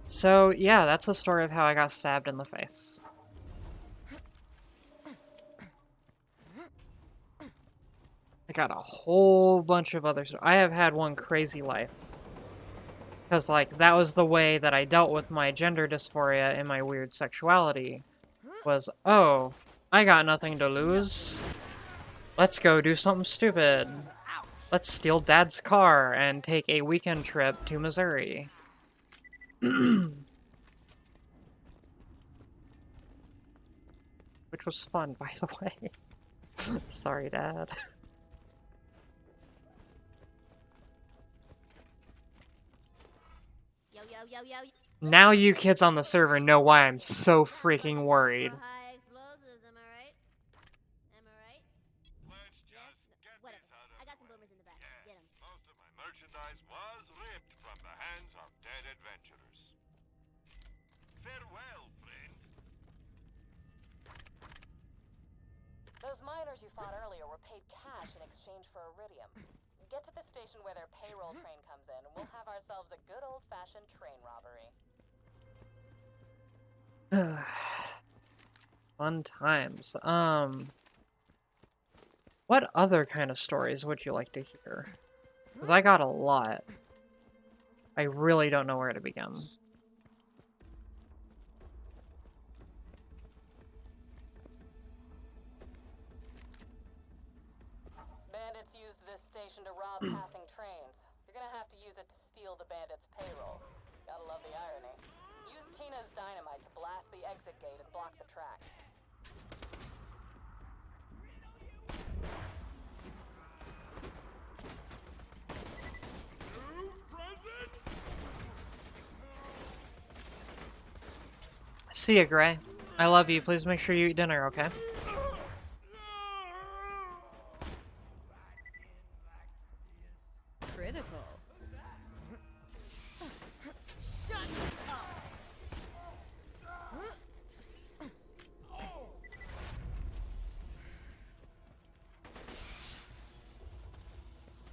So, yeah, that's the story of how I got stabbed in the face. I got a whole bunch of others. I have had one crazy life. Because, like, that was the way that I dealt with my gender dysphoria and my weird sexuality. Was, oh, I got nothing to lose. Let's go do something stupid. Let's steal Dad's car and take a weekend trip to Missouri. Which was fun, by the way. Sorry, Dad. Yo, yo, yo, yo. Now you kids on the server know why I'm so freaking worried. High explosives, am I right? Am I right? Let's just get Whatever. this out of I got the some way. boomers in the back. Yes, Get 'em. most of my merchandise was ripped from the hands of dead adventurers. Farewell, friend. Those miners you fought earlier were paid cash in exchange for iridium. Get to the station where their payroll train comes in, and we'll have ourselves a good old-fashioned train robbery. Fun times. What other kind of stories would you like to hear? Because I got a lot. I really don't know where to begin. Bandits used this station to rob passing trains. You're gonna have to use it to steal the bandits' payroll. Gotta love the irony. Use Tina's dynamite to blast the exit gate and block the tracks. See ya, Gray. I love you. Please make sure you eat dinner, okay? Critical. Shut up.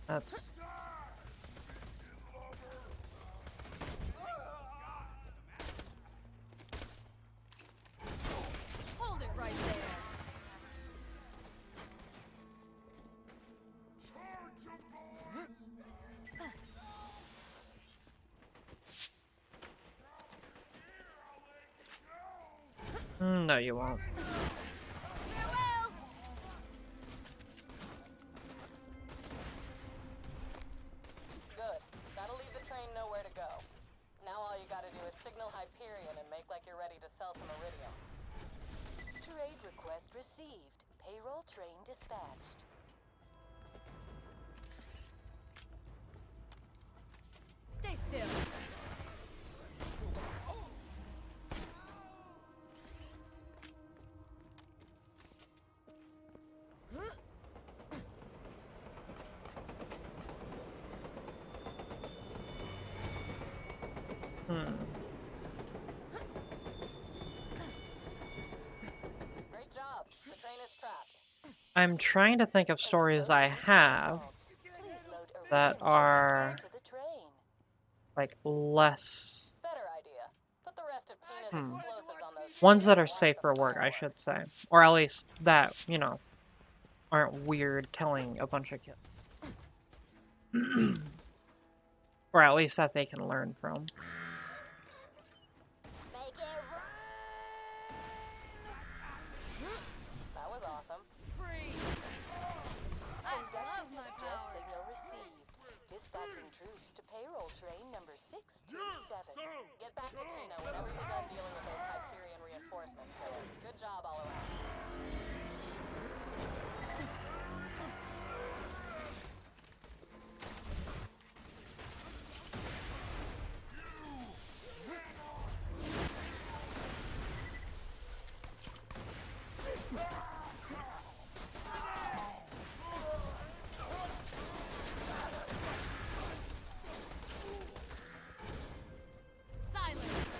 That's... Hold it right there. No, you won't. Farewell. Good. That'll leave the train nowhere to go. Now all you gotta do is signal Hyperion and make like you're ready to sell some iridium. Trade request received. Payroll train dispatched. Stay still. Great job. The train is trapped. I'm trying to think of stories I have Please load that iridium are, into the train. like, less... Better idea. Put the rest of Tina's explosives on those Ones that ships are and watch safe the for work, I fireworks. should say. Or at least that, you know, aren't weird telling a bunch of kids. Or at least that they can learn from. Make it That was awesome. Freeze. I love Conducting my distress power. signal received. Dispatching troops to payroll train number 627. Get back to Tina whenever you're done dealing with those Hyperion reinforcements, killer. Good job all around. Silence.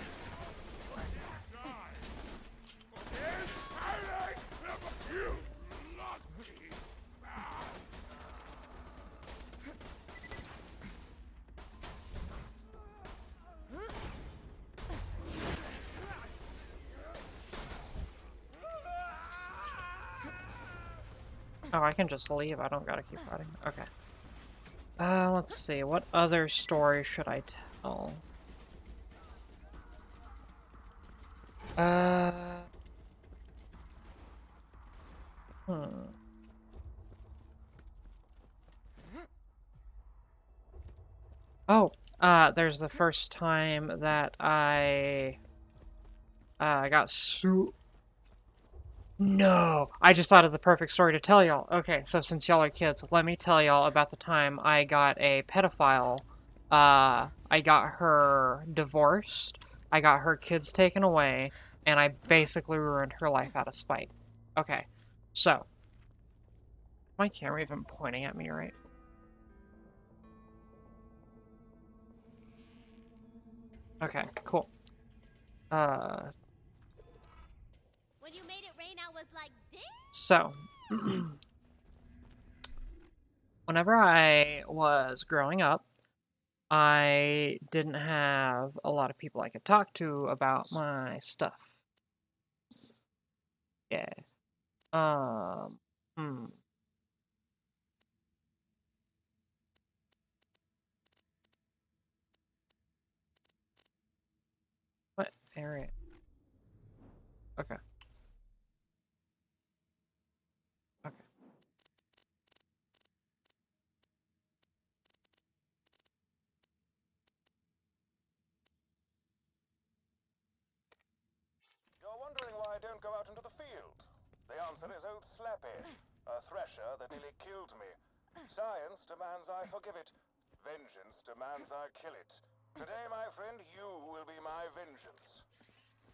Oh, I can just leave. I don't gotta keep fighting. Okay. Let's see. What other story should I tell? Hmm. Oh, there's the first time that I got No! I just thought of the perfect story to tell y'all. Okay, so since y'all are kids, let me tell y'all about the time I got a pedophile. I got her divorced, I got her kids taken away, and I basically ruined her life out of spite. Okay, so. My camera even pointing at me, right? Okay, cool. When you made it rain, I was like, damn. So. Whenever I was growing up, I didn't have a lot of people I could talk to about my stuff. Yeah. Hmm. What area? Okay. Okay. You're wondering why I don't go out into the field? The answer is old Slappy, a thresher that nearly killed me. Science demands I forgive it. Vengeance demands I kill it. Today, my friend, you will be my vengeance.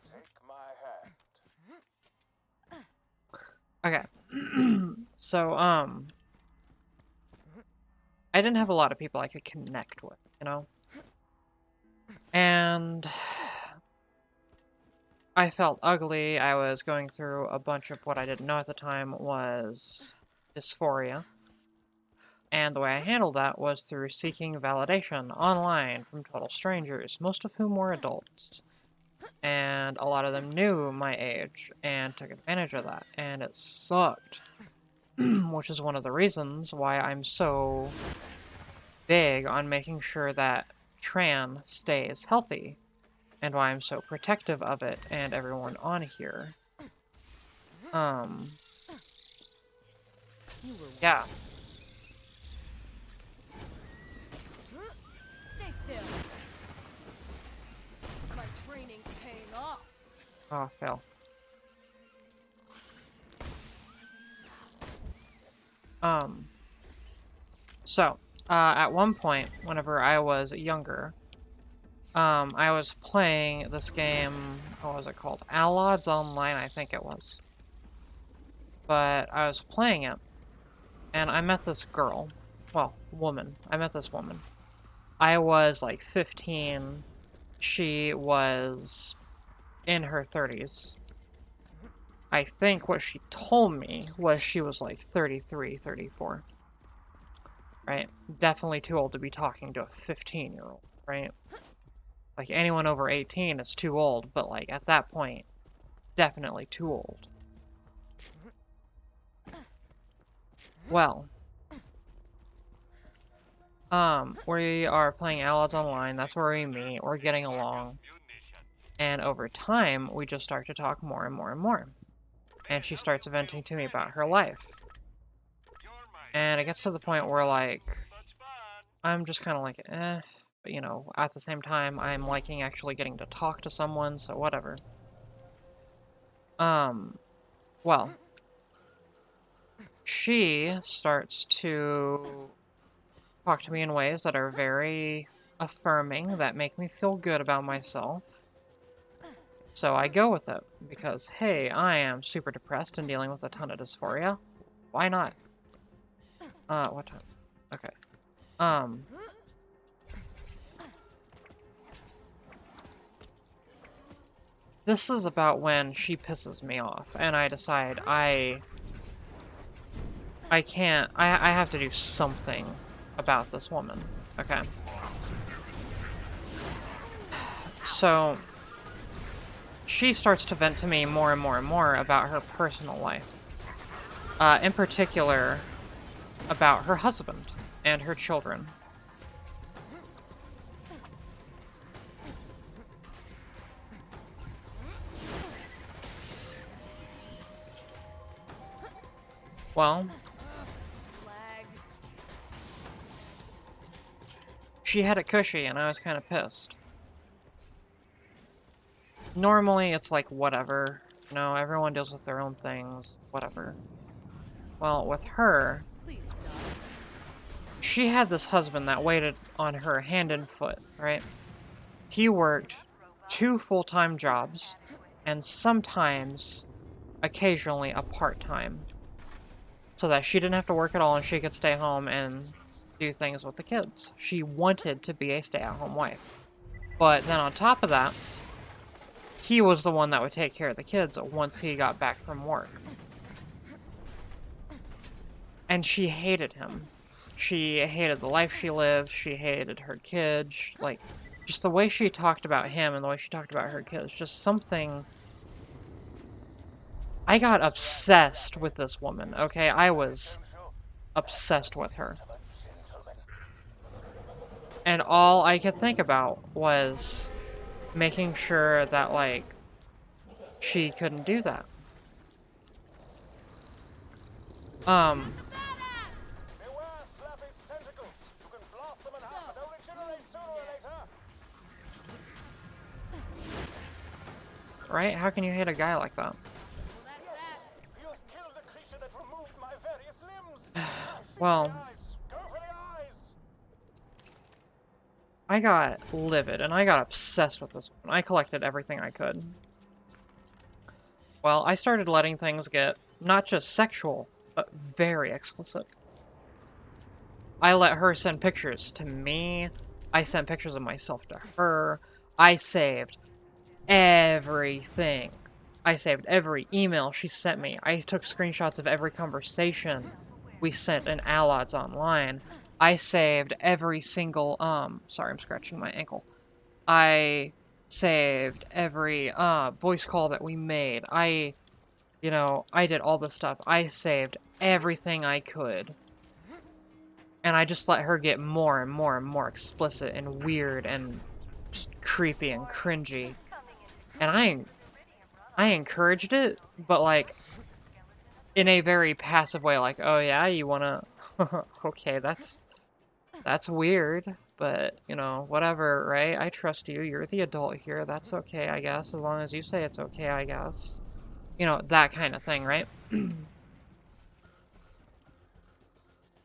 Take my hand. Okay. So, I didn't have a lot of people I could connect with, you know? And I felt ugly. I was going through a bunch of what I didn't know at the time was dysphoria. And the way I handled that was through seeking validation online from total strangers, most of whom were adults. And a lot of them knew my age and took advantage of that, and it sucked. Which is one of the reasons why I'm so big on making sure that Tran stays healthy, and why I'm so protective of it and everyone on here. Yeah. Stay still. My training's paying off. Oh, fail. So, at one point, whenever I was younger, I was playing this game, what was it called? Allods Online, I think it was. But I was playing it, and I met this girl. Well, woman. I met this woman. I was like 15. She was in her 30s. I think what she told me was she was like 33, 34. Right? Definitely too old to be talking to a 15-year-old, right? Like, anyone over 18 is too old, but, like, at that point, definitely too old. Well, we are playing Allods Online, that's where we meet, we're getting along, and over time, we just start to talk more and more and more. And she starts venting to me about her life. And it gets to the point where, like, I'm just kind of like, eh, but, you know, at the same time, I'm liking actually getting to talk to someone, so whatever. Well, she starts to talk to me in ways that are very affirming, that make me feel good about myself. So I go with it, because, hey, I am super depressed and dealing with a ton of dysphoria. Why not? What time? Okay. This is about when she pisses me off, and I decide I can't, I have to do something about this woman, okay? So, she starts to vent to me more and more and more about her personal life. In particular, about her husband and her children. Well, she had it cushy, and I was kind of pissed. Normally, it's like, whatever. You know, everyone deals with their own things. Whatever. Well, with her, Please stop. she had this husband that waited on her hand and foot, right? He worked 2 full-time jobs, and sometimes, occasionally, a part-time. So that she didn't have to work at all and she could stay home and do things with the kids. She wanted to be a stay-at-home wife. But then on top of that, he was the one that would take care of the kids once he got back from work. And she hated him. She hated the life she lived. She hated her kids. Like, just the way she talked about him and the way she talked about her kids. Just something... I got obsessed with this woman, okay? I was obsessed with her. And all I could think about was making sure that, like, she couldn't do that. Beware Slappy's tentacles. You can blast them in half, but they'll regenerate sooner or later. Right? How can you hate a guy like that? Yes, you've killed the creature that removed my various limbs. Well, Go for the eyes. I got livid, and I got obsessed with this woman. I collected everything I could. Well, I started letting things get not just sexual, but very explicit. I let her send pictures to me. I sent pictures of myself to her. I saved everything. I saved every email she sent me. I took screenshots of every conversation we sent in Allods online. I saved every single, sorry, I'm scratching my ankle. I saved every, voice call that we made. I did all this stuff. I saved everything I could. And I just let her get more and more and more explicit and weird and just creepy and cringy. And I encouraged it, but like, in a very passive way, like, oh yeah, you wanna... okay, that's weird, but, you know, whatever, right? I trust you, you're the adult here, that's okay, I guess, as long as you say it's okay, I guess. You know, that kind of thing, right? And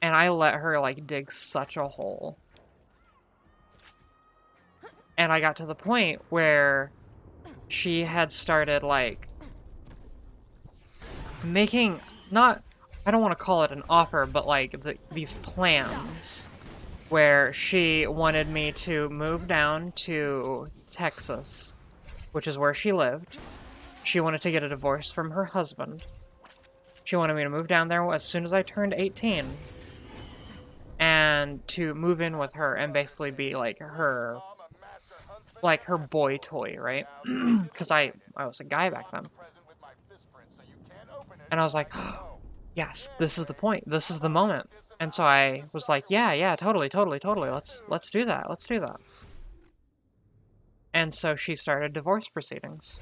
I let her, like, dig such a hole. And I got to the point where she had started, like, making, not, I don't want to call it an offer, but, like, these plans where she wanted me to move down to Texas, which is where she lived. She wanted to get a divorce from her husband. She wanted me to move down there as soon as I turned 18. And to move in with her and basically be like her boy toy, right? Because I was a guy back then. And I was like, oh, yes, this is the point. This is the moment. And so I was like, yeah, totally. Let's do that. Let's do that. And so she started divorce proceedings.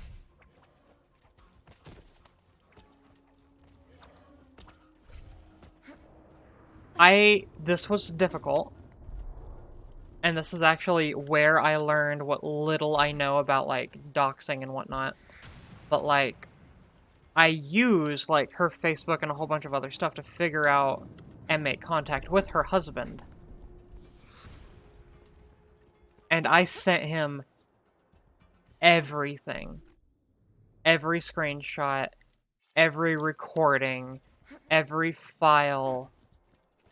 This was difficult. And this is actually where I learned what little I know about, like, doxing and whatnot. But, like, I used, like, her Facebook and a whole bunch of other stuff to figure out and make contact with her husband. And I sent him everything. Every screenshot, every recording, every file.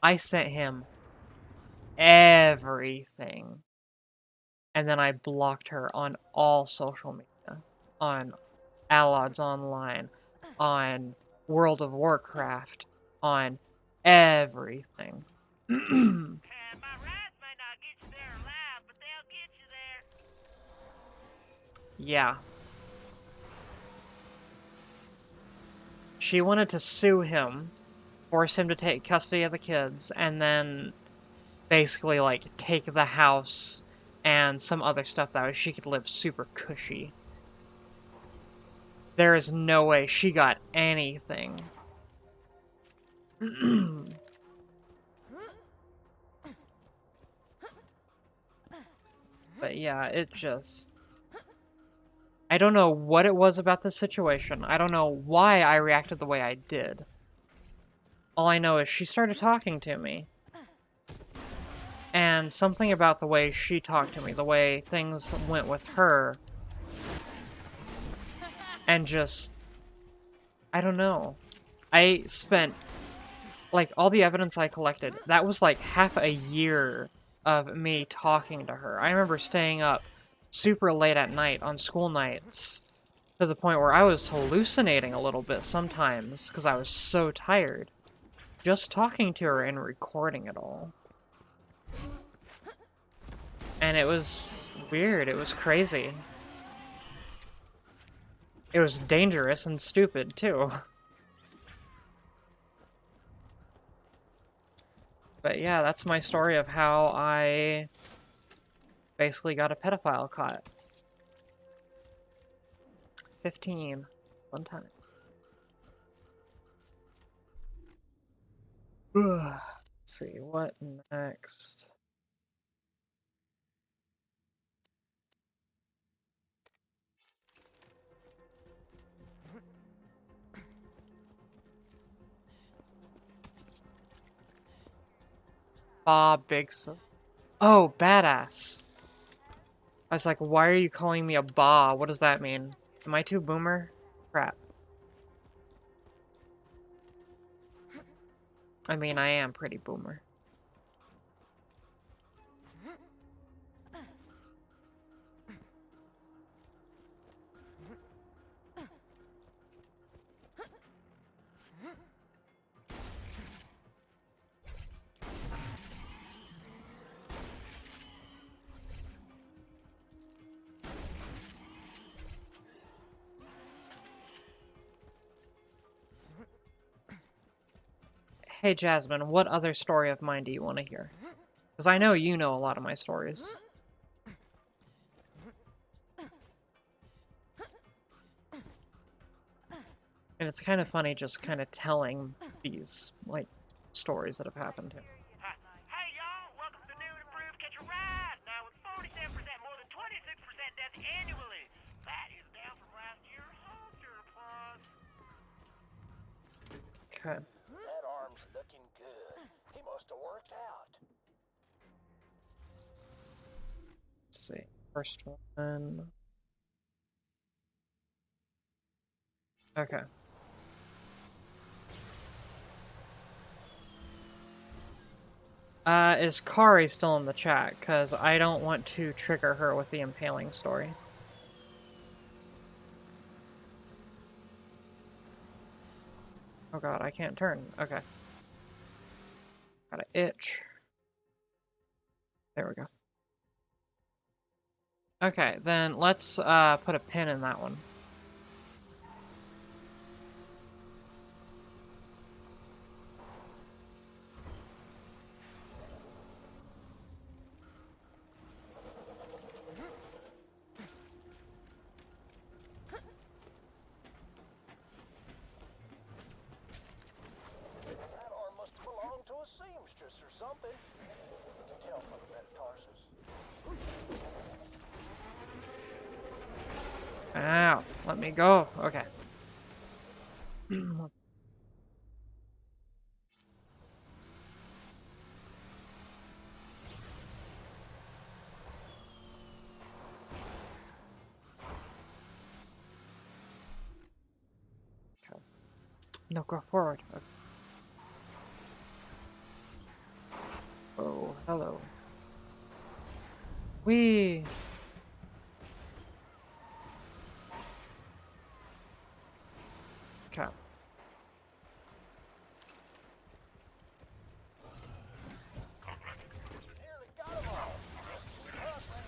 I sent him everything. And then I blocked her on all social media. On Allods Online. On World of Warcraft. On everything. My rats might not get you there alive, but they'll get you there. Yeah. She wanted to sue him, force him to take custody of the kids, and then basically, like, take the house and some other stuff that way she could live super cushy. There is no way she got anything. yeah, it just... I don't know what it was about this situation. I don't know why I reacted the way I did. All I know is she started talking to me. And something about the way she talked to me, the way things went with her, and just... I don't know. I spent, like, all the evidence I collected, that was like half a year of me talking to her. I remember staying up super late at night on school nights to the point where I was hallucinating a little bit sometimes because I was so tired. Just talking to her and recording it all. And it was weird. It was crazy. It was dangerous and stupid, too. But yeah, that's my story of how I basically got a pedophile caught. 15. One time. Let's see, what next? Bob Bigson. Oh, badass. I was like, why are you calling me a ba? What does that mean? Am I too boomer? Crap. I mean, I am pretty boomer. Hey, Jasmine, what other story of mine do you want to hear? Because I know you know a lot of my stories. And it's kind of funny just kind of telling these, like, stories that have happened to me. Hey y'all, welcome to New and Improved Catch a Ride. Now with 47% more than 26% deaths annually. That is down from last year's Hold Your Applause. Okay. That arm's looking good. He must have worked out. Let's see. First one. Okay. Is Kari still in the chat? Because I don't want to trigger her with the impaling story. Oh god, I can't turn. Okay. Got an itch. There we go. Okay, then let's put a pin in that one. That arm must have belonged to a seamstress or something. You can tell from the metatarsus. Ow, let me go. Okay. Okay. No, go forward. Okay. Oh, hello. Whee! Okay. Nearly got him all. Just keep hustling.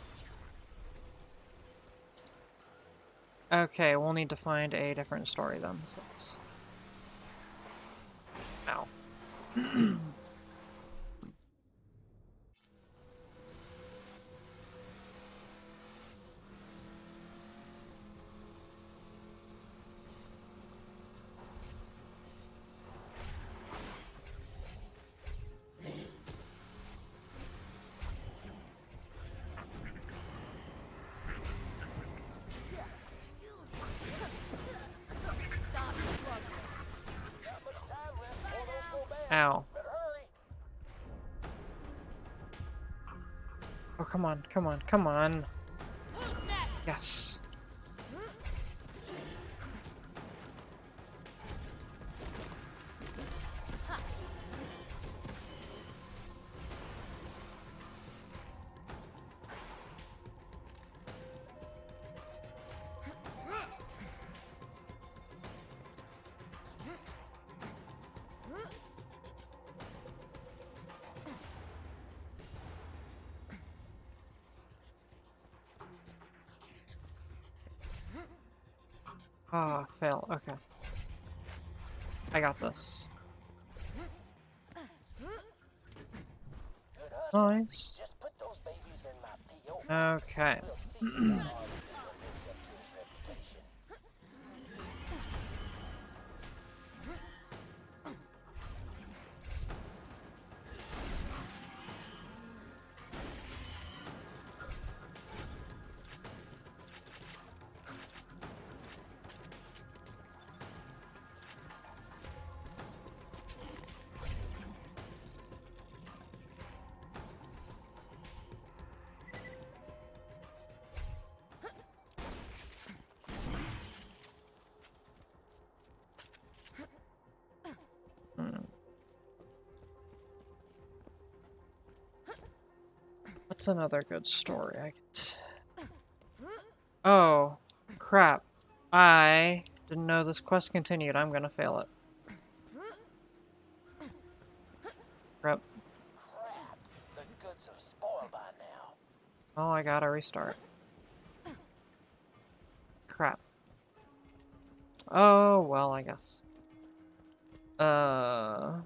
Okay, we'll need to find a different story then. So ow. Ow. Better hurry. Oh, come on, come on, come on. Who's next? Yes. Ah, fail. Okay. I got this. Good hustle. Nice. Just put those babies in my P.O. Okay. We'll see if that arms dealer lives up to his reputation. Hmm. What's another good story I could... Oh, crap. I didn't know this quest continued. I'm gonna fail it. Crap. Crap. The goods have spoiled by now. Oh, I gotta restart. Crap. Oh, well, I guess. Ow.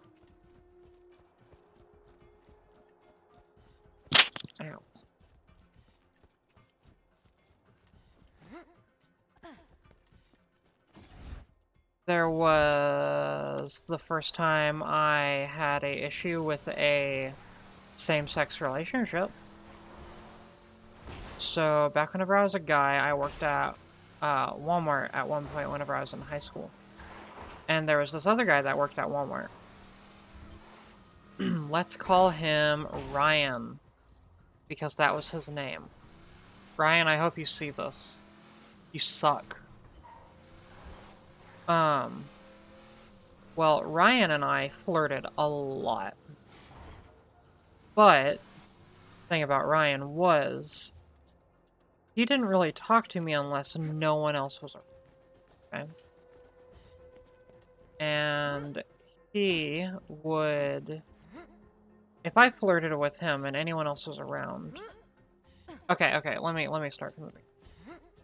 There was the first time I had a issue with a same-sex relationship. So back whenever I was a guy, I worked at Walmart at one point whenever I was in high school. And there was this other guy that worked at Walmart. Let's call him Ryan, because that was his name. Ryan, I hope you see this. You suck. Well, Ryan and I flirted a lot. But the thing about Ryan was he didn't really talk to me unless no one else was around. Okay? And he would, if I flirted with him and anyone else was around. Okay, let me start from the beginning.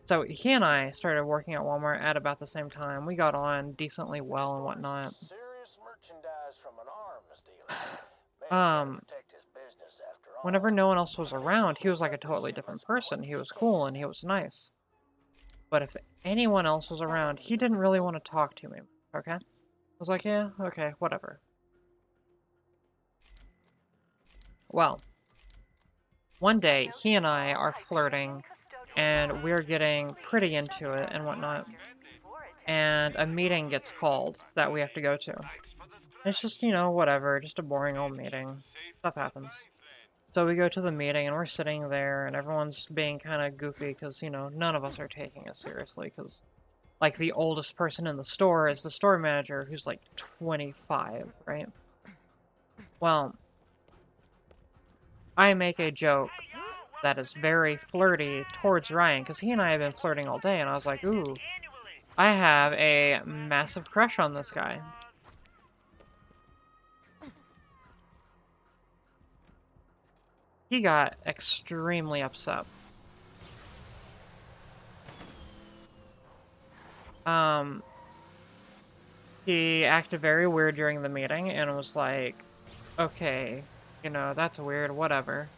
So he and I started working at Walmart at about the same time. We got on decently well and whatnot. Serious merchandise from an arms dealer. Man's gotta protect his business after all. Whenever no one else was around, he was like a totally different person. He was cool and he was nice. But if anyone else was around, he didn't really want to talk to me. Okay? I was like, yeah, okay, whatever. Well, one day, he and I are flirting, and we're getting pretty into it and whatnot. And a meeting gets called that we have to go to. It's just, you know, whatever, just a boring old meeting. Stuff happens. So we go to the meeting, and we're sitting there, and everyone's being kind of goofy, because, you know, none of us are taking it seriously, because, like, the oldest person in the store is the store manager, who's, like, 25, right? Well, I make a joke that is very flirty towards Ryan, because he and I have been flirting all day, and I was like, ooh, I have a massive crush on this guy. He got extremely upset. He acted very weird during the meeting, and was like, okay, you know, that's weird, whatever.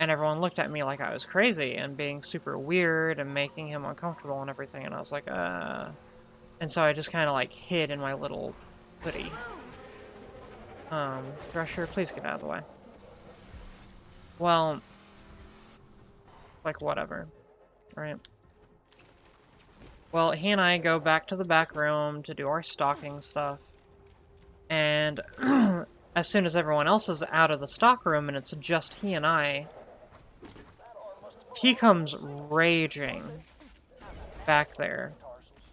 And everyone looked at me like I was crazy and being super weird and making him uncomfortable and everything. And I was like, And so I just kind of like hid in my little hoodie. Thresher, please get out of the way. Well, like whatever, right? Well, he and I go back to the back room to do our stalking stuff. And And as soon as everyone else is out of the stock room and it's just he and I, he comes raging back there,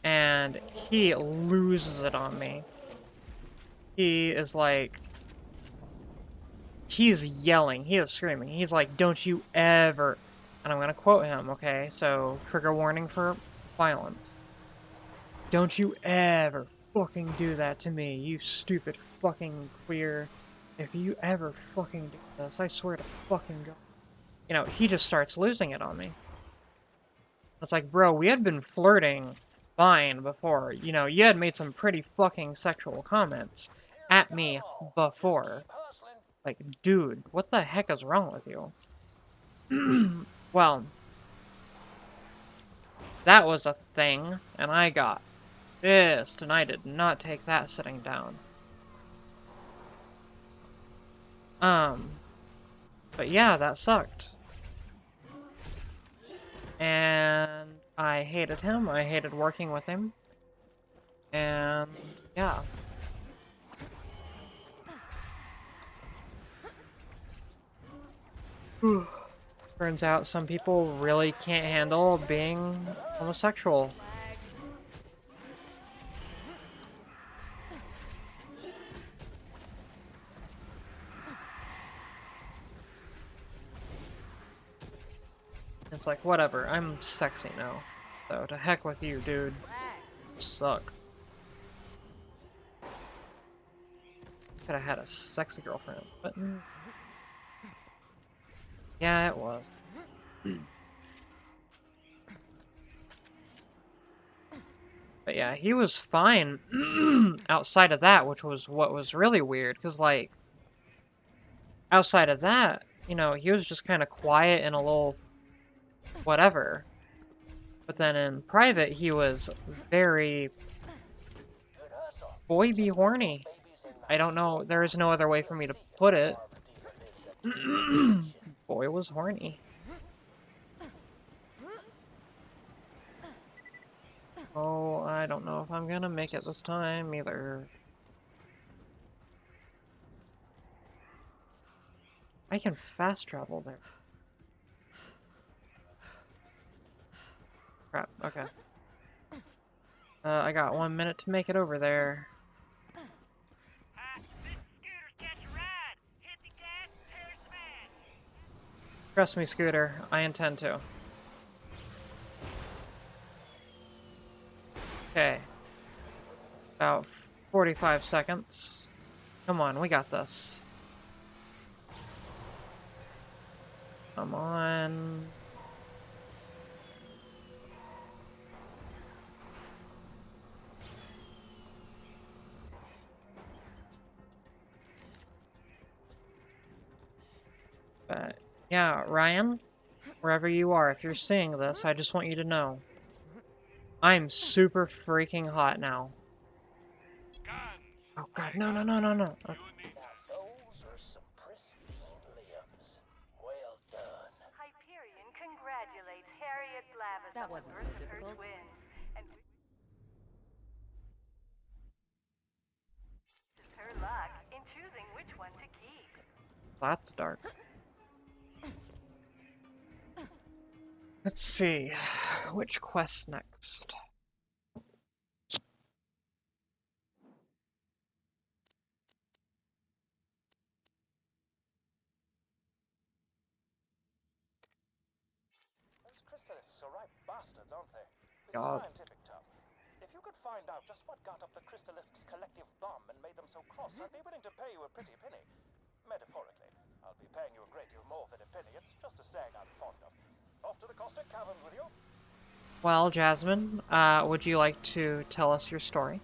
and he loses it on me. He is like, he's yelling, he is screaming, he's like, don't you ever, and I'm gonna quote him, okay, so trigger warning for violence. Don't you ever fucking do that to me, you stupid fucking queer. If you ever fucking do this, I swear to fucking God. You know, he just starts losing it on me. It's like, bro, we had been flirting fine before. You know, you had made some pretty fucking sexual comments at me before. Like, dude, what the heck is wrong with you? Well, that was a thing, and I got pissed, and I did not take that sitting down. But yeah, that sucked. And I hated him, I hated working with him, and yeah. Turns out some people really can't handle being homosexual. It's like, whatever, I'm sexy now. So, to heck with you, dude. You suck. Could have had a sexy girlfriend, but... yeah, it was. But yeah, he was fine outside of that, which was what was really weird, because, like, outside of that, you know, he was just kind of quiet and a little whatever. But then in private, he was very boy be horny. I don't know, there is no other way for me to put it. Boy was horny. Oh, I don't know if I'm gonna make it this time either. I can fast travel there. Crap, okay. I got 1 minute to make it over there. This is Scooter's Catch a Ride. Hit the gas, Harry smash. Trust me, Scooter, I intend to. Okay. About 45 seconds. Come on, we got this. Come on. But, yeah, Ryan, wherever you are, if you're seeing this, I just want you to know. I'm super freaking hot now. Guns. Oh god, no, no, no, no, no. Now those are some pristine limbs. Well done. Hyperion congratulates Harriet Blavis That on the wasn't birth so of her difficult. twins, and wishes her luck in choosing which one to keep. That's dark. Let's see. Which quest next? Those crystalists are right bastards, aren't they? With God. scientific term. If you could find out just what got up the crystallists' collective bomb and made them so cross, I'd be willing to pay you a pretty penny. Metaphorically. I'll be paying you a great deal more than a penny. It's just a saying I'm fond of. Off to the caustic caverns with you. Well, Jasmine, would you like to tell us your story?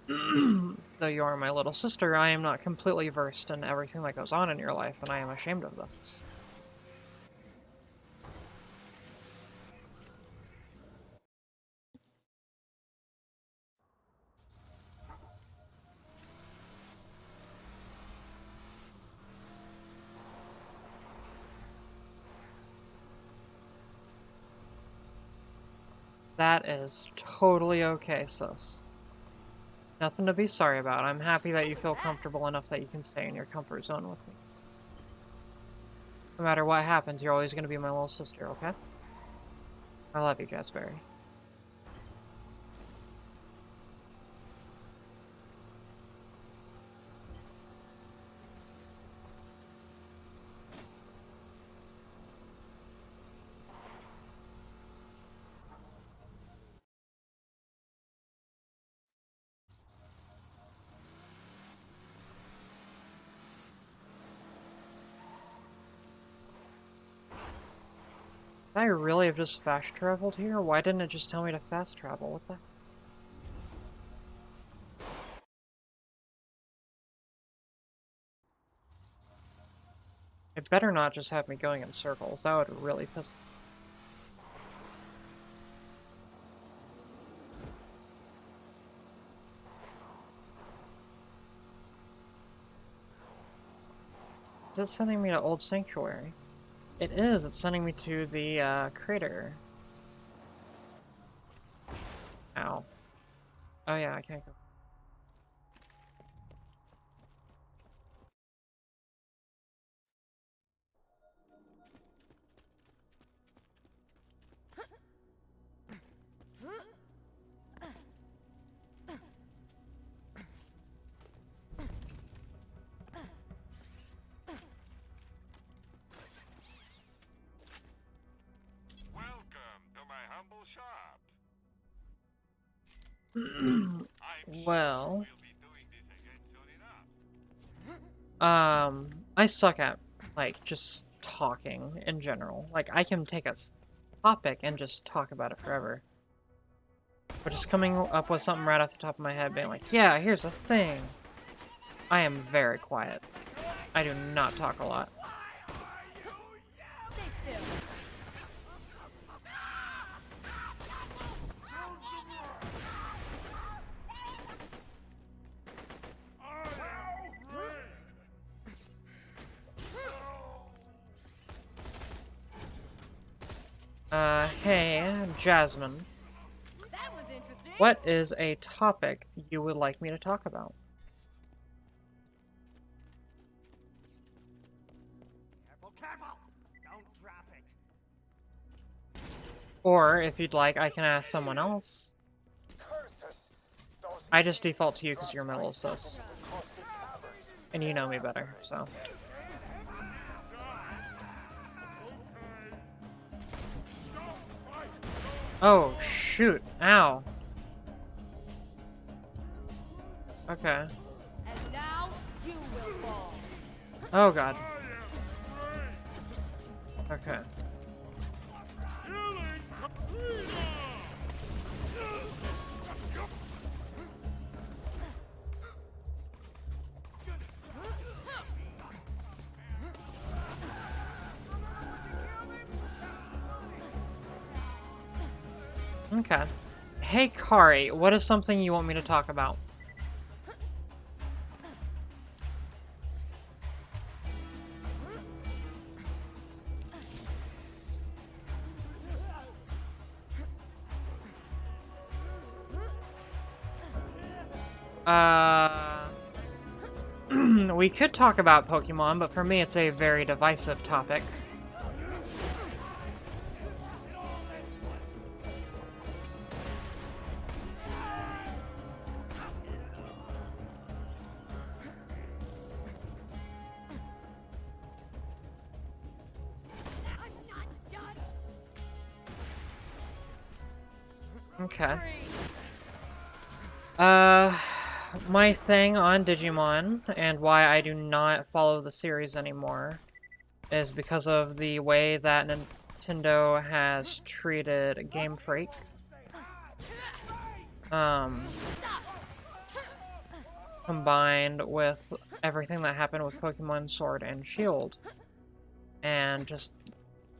Though you are my little sister, I am not completely versed in everything that goes on in your life, and I am ashamed of this. That is totally okay, sis. Nothing to be sorry about. I'm happy that you feel comfortable enough that you can stay in your comfort zone with me. No matter what happens, you're always going to be my little sister, okay? I love you, Jazzberry. I really have just fast traveled here? Why didn't it just tell me to fast travel? What the? It better not just have me going in circles. That would really piss me. Is it sending me to Old Sanctuary? It is. It's sending me to the crater. Ow. Oh yeah, I can't go. Welcome to my humble shop. I'm Well, sure we'll be doing this again soon enough. I suck at, like, just talking in general. Like, I can take a topic and just talk about it forever. But just coming up with something right off the top of my head, being like, yeah, here's a thing. I am very quiet. I do not talk a lot. Stay still. Hey, Jasmine. That was interesting. What is a topic you would like me to talk about? Careful, careful! Don't drop it. Or, if you'd like, I can ask someone else. Curses! Those I just default to you because dropped you're my my little stuff sis. into the caustic caverns. And you know me better, so. Oh, shoot. Ow. Okay. And now you will fall. Oh, God. Okay. Okay. Hey, Kari, what is something you want me to talk about? We could talk about Pokemon, but for me it's a very divisive topic. Okay. My thing on Digimon, and why I do not follow the series anymore, is because of the way that Nintendo has treated Game Freak. Combined with everything that happened with Pokemon Sword and Shield. And just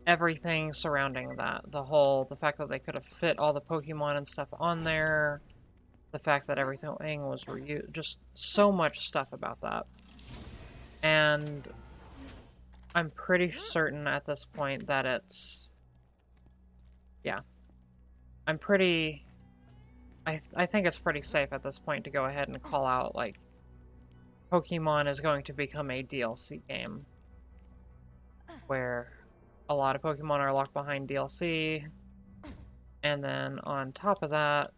everything surrounding that. The fact that they could have fit all the Pokemon and stuff on there. The fact that everything was reused. Just so much stuff about that. And I'm pretty certain at this point that it's... Yeah. I'm pretty I think it's pretty safe at this point to go ahead and call out, like, Pokemon is going to become a DLC game. Where a lot of Pokemon are locked behind DLC, and then on top of that,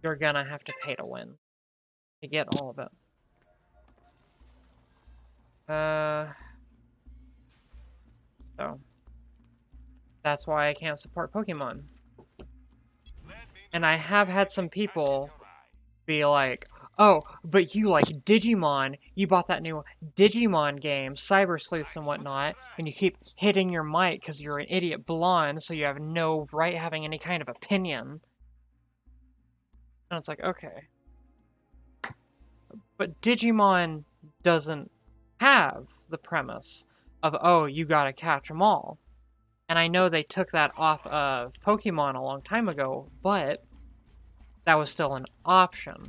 you're gonna have to pay to win. To get all of it. So that's why I can't support Pokemon. And I have had some people be like, oh, but you like Digimon, you bought that new Digimon game, Cyber Sleuths and whatnot, and you keep hitting your mic because you're an idiot blonde, so you have no right having any kind of opinion. And it's like, okay. But Digimon doesn't have the premise of, oh, you gotta catch them all. And I know they took that off of Pokemon a long time ago, but that was still an option.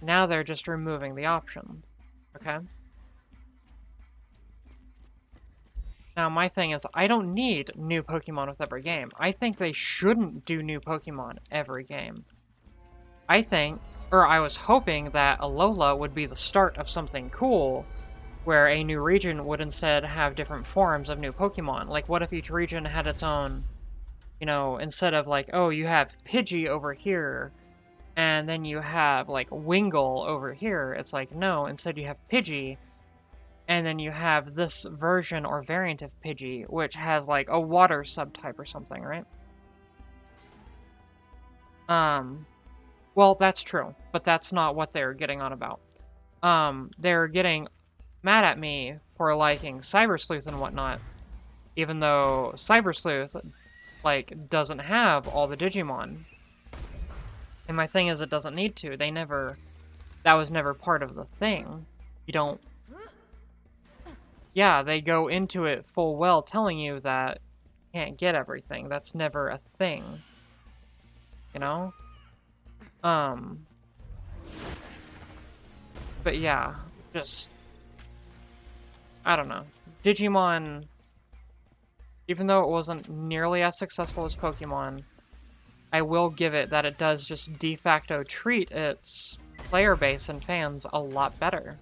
Now they're just removing the option. Okay? Now my thing is, I don't need new Pokemon with every game. I think they shouldn't do new Pokemon every game. I think, or I was hoping that Alola would be the start of something cool, where a new region would instead have different forms of new Pokemon. Like, what if each region had its own, you know, instead of like, oh, you have Pidgey over here, and then you have, like, Wingull over here. It's like, no, instead you have Pidgey, and then you have this version or variant of Pidgey, which has, like, a water subtype or something, right? Well, that's true, but that's not what they're getting on about. They're getting mad at me for liking Cyber Sleuth and whatnot, even though Cyber Sleuth, like, doesn't have all the Digimon. And my thing is, it doesn't need to. That was never part of the thing. You don't... Yeah, they go into it full well telling you that you can't get everything. That's never a thing. You know? But yeah, just... I don't know. Digimon, even though it wasn't nearly as successful as Pokemon, I will give it that it does just de facto treat its player base and fans a lot better.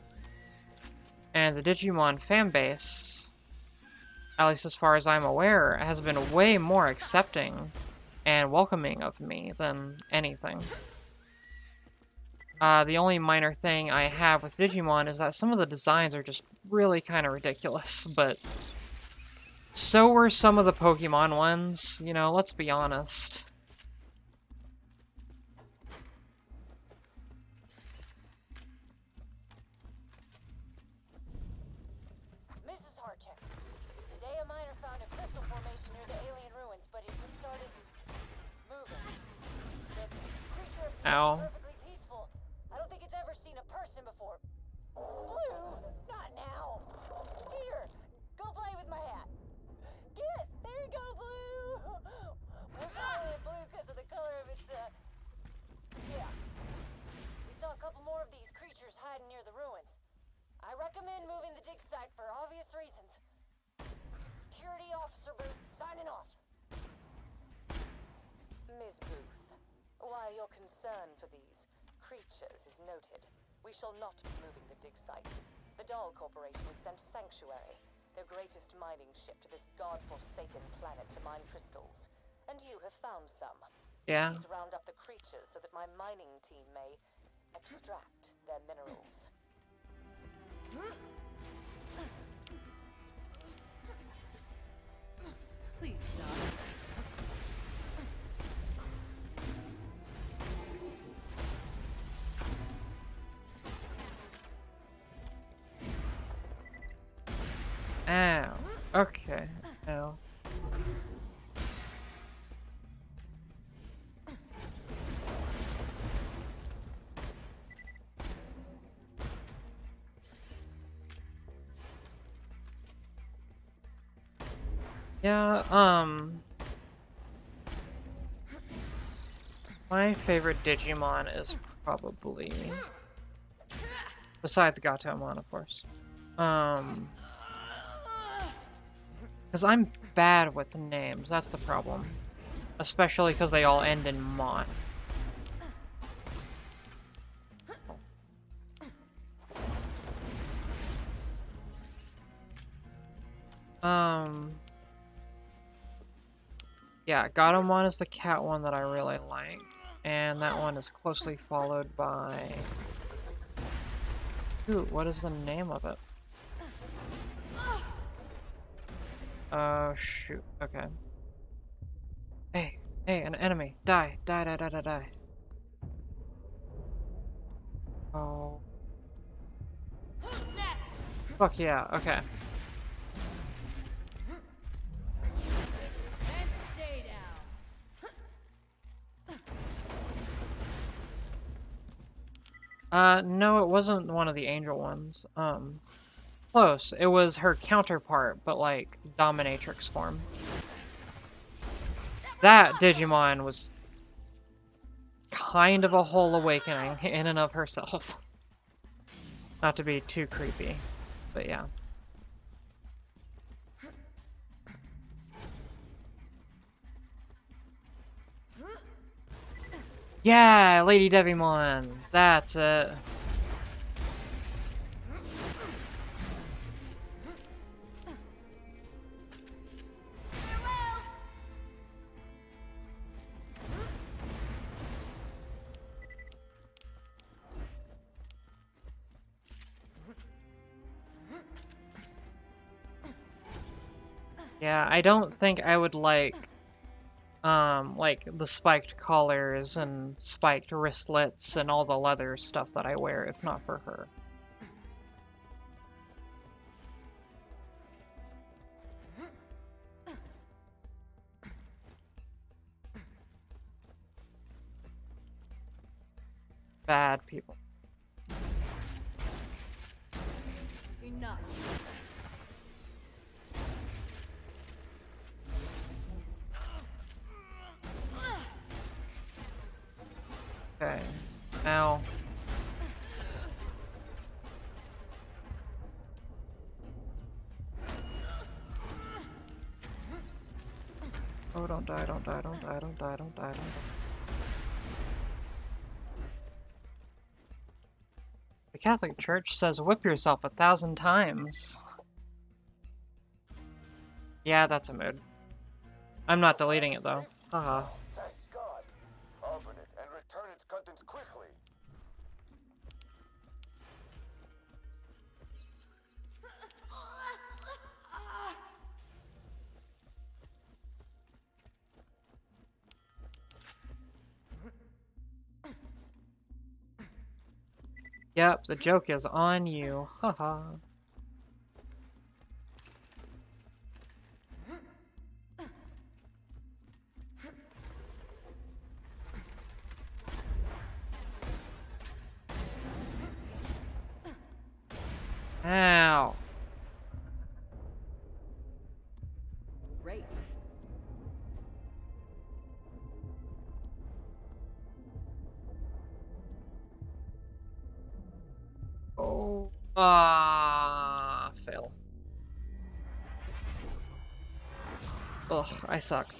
And the Digimon fan base, at least as far as I'm aware, has been way more accepting and welcoming of me than anything. The only minor thing I have with Digimon is that some of the designs are just really kind of ridiculous, but so were some of the Pokemon ones, you know, let's be honest. Mrs. Harcheck, today a miner found a crystal formation near the alien ruins, but it started moving. The creature appears Ow. perfectly peaceful. I don't think it's ever seen a person before. Blue, not now. Here, go play with my hat. Get, there you go, Blue. We're calling it blue because of the color of its, yeah. We saw a couple more of these creatures hiding near the ruins. I recommend moving the dig site for obvious reasons. Security Officer Booth, signing off. Ms. Booth, while your concern for these creatures is noted, we shall not be moving the dig site. The Doll Corporation has sent Sanctuary, their greatest mining ship, to this god-forsaken planet to mine crystals. And you have found some. Yeah. Please round up the creatures so that my mining team may extract their minerals. Please stop. Ow. Okay. Ow. Yeah, my favorite Digimon is probably, besides Gatomon, of course, because I'm bad with names, that's the problem. Especially because they all end in Mon. Yeah, Gatomon is the cat one that I really like. And that one is closely followed by... Ooh, what is the name of it? Oh, shoot. Okay. Hey, hey, an enemy. Die, die, die, die, die, die. Oh. Who's next? Fuck yeah, okay. And stay down. No, it wasn't one of the angel ones. Close. It was her counterpart, but like dominatrix form. That Digimon was kind of a whole awakening in and of herself. Not to be too creepy, but yeah. Yeah, Lady Devimon. That's it. Yeah, I don't think I would like the spiked collars and spiked wristlets and all the leather stuff that I wear if not for her. Bad people. Enough. Okay. Ow. Oh, don't die, don't die, don't die, don't die, don't die, don't die. The Catholic Church says whip yourself 1,000 times. Yeah, that's a mood. I'm not deleting it though. Haha. Oh, thank God. Open it and return its contents quickly. Yep, the joke is on you. Haha. Ow. Great. Oh. Fail. Ugh, I suck.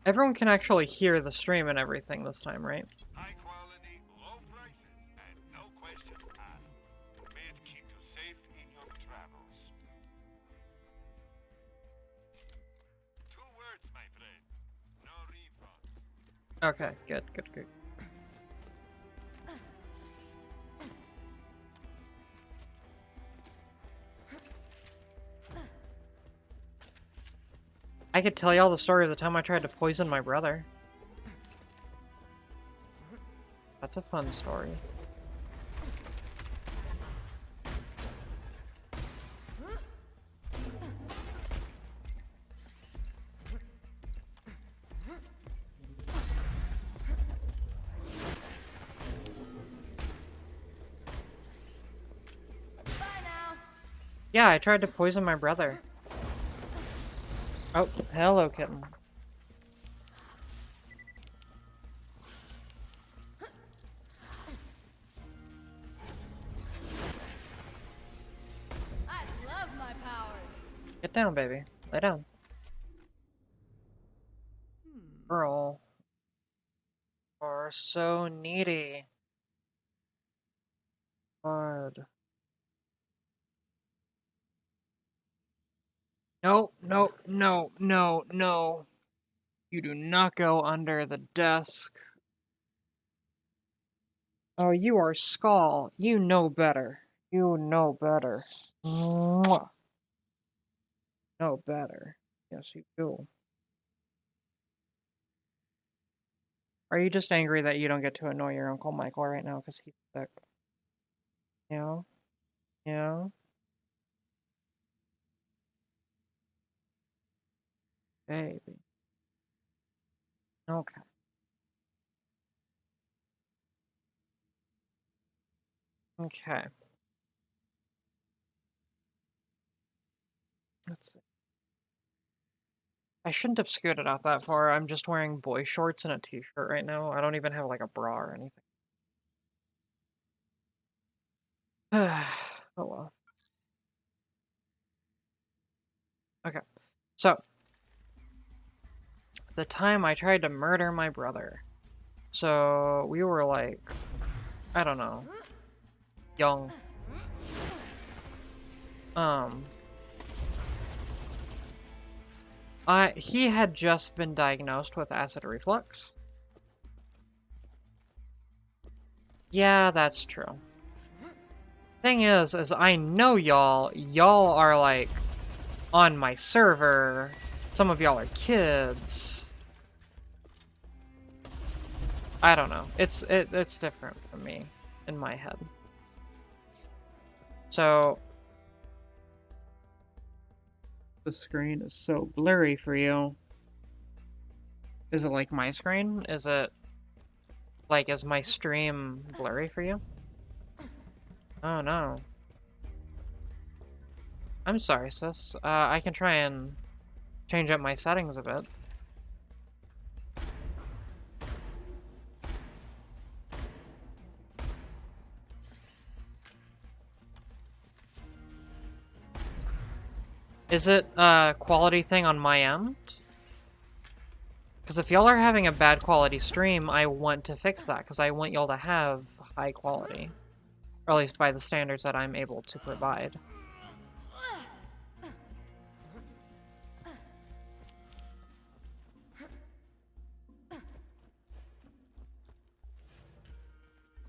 Everyone can actually hear the stream and everything this time, right? High quality, low prices, and no questions asked. May it keep you safe in your travels. 2 words, my friend. No refund. Okay, good, good, good. I could tell y'all the story of the time I tried to poison my brother. That's a fun story. Bye now. Yeah, I tried to poison my brother. Oh, hello, kitten. I love my powers. Get down, baby. Lay down. Girl. Are so needy. God. No, no, no, no, no. You do not go under the desk. Oh, you are Skull. You know better. You know better. Mwah. Know better. Yes, you do. Are you just angry that you don't get to annoy your Uncle Michael right now because he's sick? Yeah? Yeah? Baby. Okay. Okay. Let's see. I shouldn't have scooted out that far. I'm just wearing boy shorts and a t-shirt right now. I don't even have like a bra or anything. Oh well. Okay. So, the time I tried to murder my brother. So, we were like, I don't know, young. He had just been diagnosed with acid reflux. Yeah, that's true. Thing is I know y'all are like on my server. Some of y'all are kids. I don't know. It's different for me in my head. So the screen is so blurry for you. Is it like my screen? Is it like, is my stream blurry for you? Oh no. I'm sorry, sis. I can try and change up my settings a bit. Is it a quality thing on my end? Because if y'all are having a bad quality stream, I want to fix that, because I want y'all to have high quality. Or at least by the standards that I'm able to provide.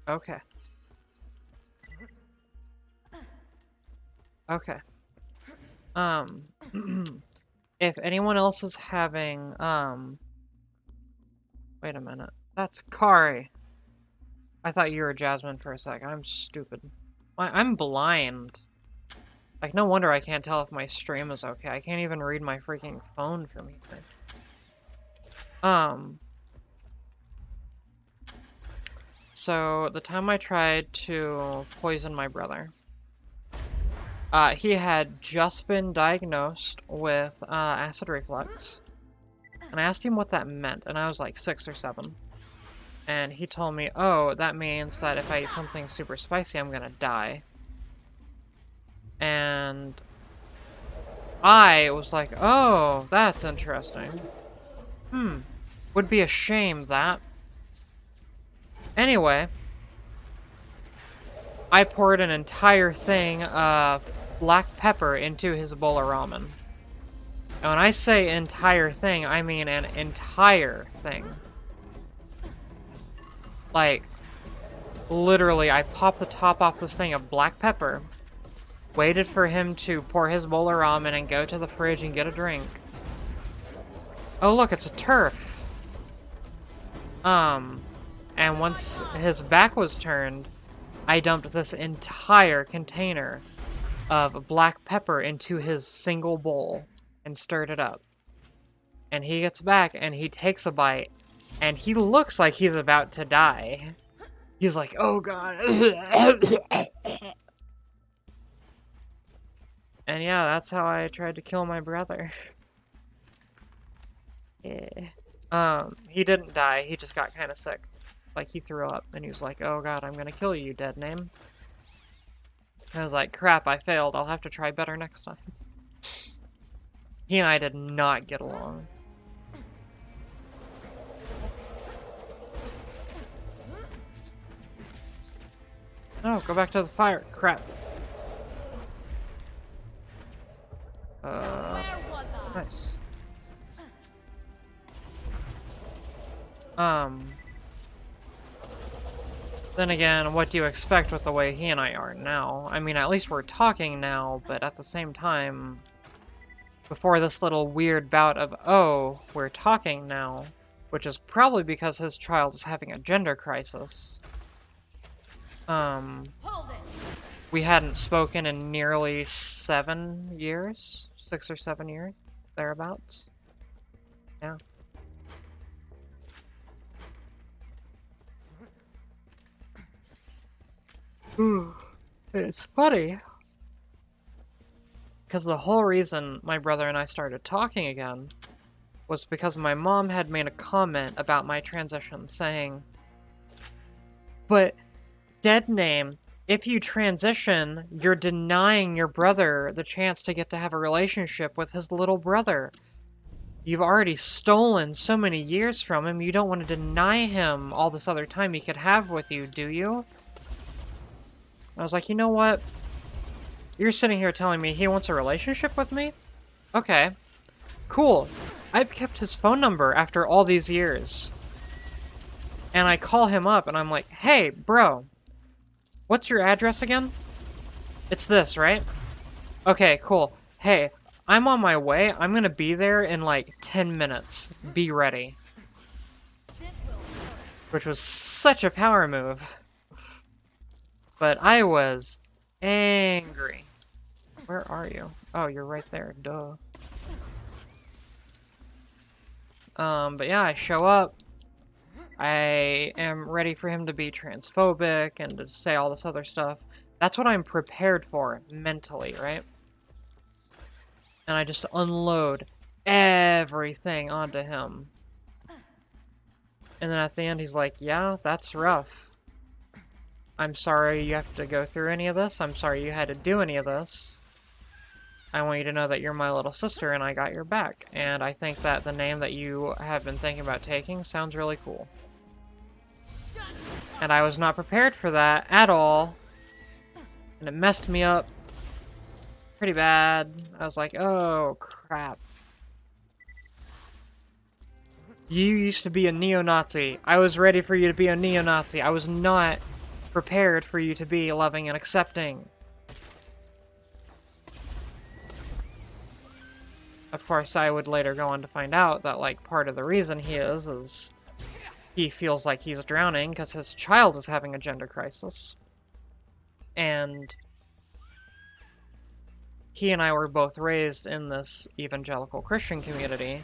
Okay. Okay. If anyone else is having, wait a minute. That's Kari. I thought you were Jasmine for a sec. I'm stupid. I'm blind. Like, no wonder I can't tell if my stream is okay. I can't even read my freaking phone from here. So, the time I tried to poison my brother, he had just been diagnosed with acid reflux. And I asked him what that meant, and I was like 6 or 7. And he told me, oh, that means that if I eat something super spicy, I'm gonna die. And I was like, oh, that's interesting. Would be a shame that. Anyway, I poured an entire thing of black pepper into his bowl of ramen. And when I say entire thing, I mean an entire thing. Like, literally, I popped the top off this thing of black pepper, waited for him to pour his bowl of ramen and go to the fridge and get a drink. Oh look, it's a turf. And once his back was turned, I dumped this entire container of black pepper into his single bowl and stirred it up. And he gets back and he takes a bite, and he looks like he's about to die. He's like, oh god. And yeah, that's how I tried to kill my brother. Yeah. He didn't die, he just got kind of sick. Like, he threw up, and he was like, oh god, I'm gonna kill you, dead name. I was like, crap, I failed, I'll have to try better next time. He and I did not get along. No, go back to the fire. Crap. Where was I? Nice. Then again, what do you expect with the way he and I are now? I mean, at least we're talking now, but at the same time, before this little weird bout of, oh, we're talking now, which is probably because his child is having a gender crisis. Hold it. We hadn't spoken in nearly 7 years? 6 or 7 years? Thereabouts. Yeah. It's funny. Because the whole reason my brother and I started talking again was because my mom had made a comment about my transition saying, but, dead name, if you transition, you're denying your brother the chance to get to have a relationship with his little brother. You've already stolen so many years from him, you don't want to deny him all this other time he could have with you, do you? I was like, you know what? You're sitting here telling me he wants a relationship with me? Okay. Cool. I've kept his phone number after all these years. And I call him up and I'm like, hey, bro, what's your address again? It's this, right? Okay, cool. Hey, I'm on my way. I'm gonna be there in like 10 minutes. Be ready. This will hurt. Which was such a power move. But I was angry. Where are you? Oh, you're right there. Duh. But yeah, I show up. I am ready for him to be transphobic and to say all this other stuff. That's what I'm prepared for mentally, right? And I just unload everything onto him. And then at the end, he's like, yeah, that's rough. I'm sorry you have to go through any of this. I'm sorry you had to do any of this. I want you to know that you're my little sister and I got your back. And I think that the name that you have been thinking about taking sounds really cool. And I was not prepared for that at all. And it messed me up pretty bad. I was like, oh, crap. You used to be a neo-Nazi. I was ready for you to be a neo-Nazi. I was not prepared for you to be loving and accepting. Of course, I would later go on to find out that, like, part of the reason he is he feels like he's drowning because his child is having a gender crisis. And he and I were both raised in this evangelical Christian community,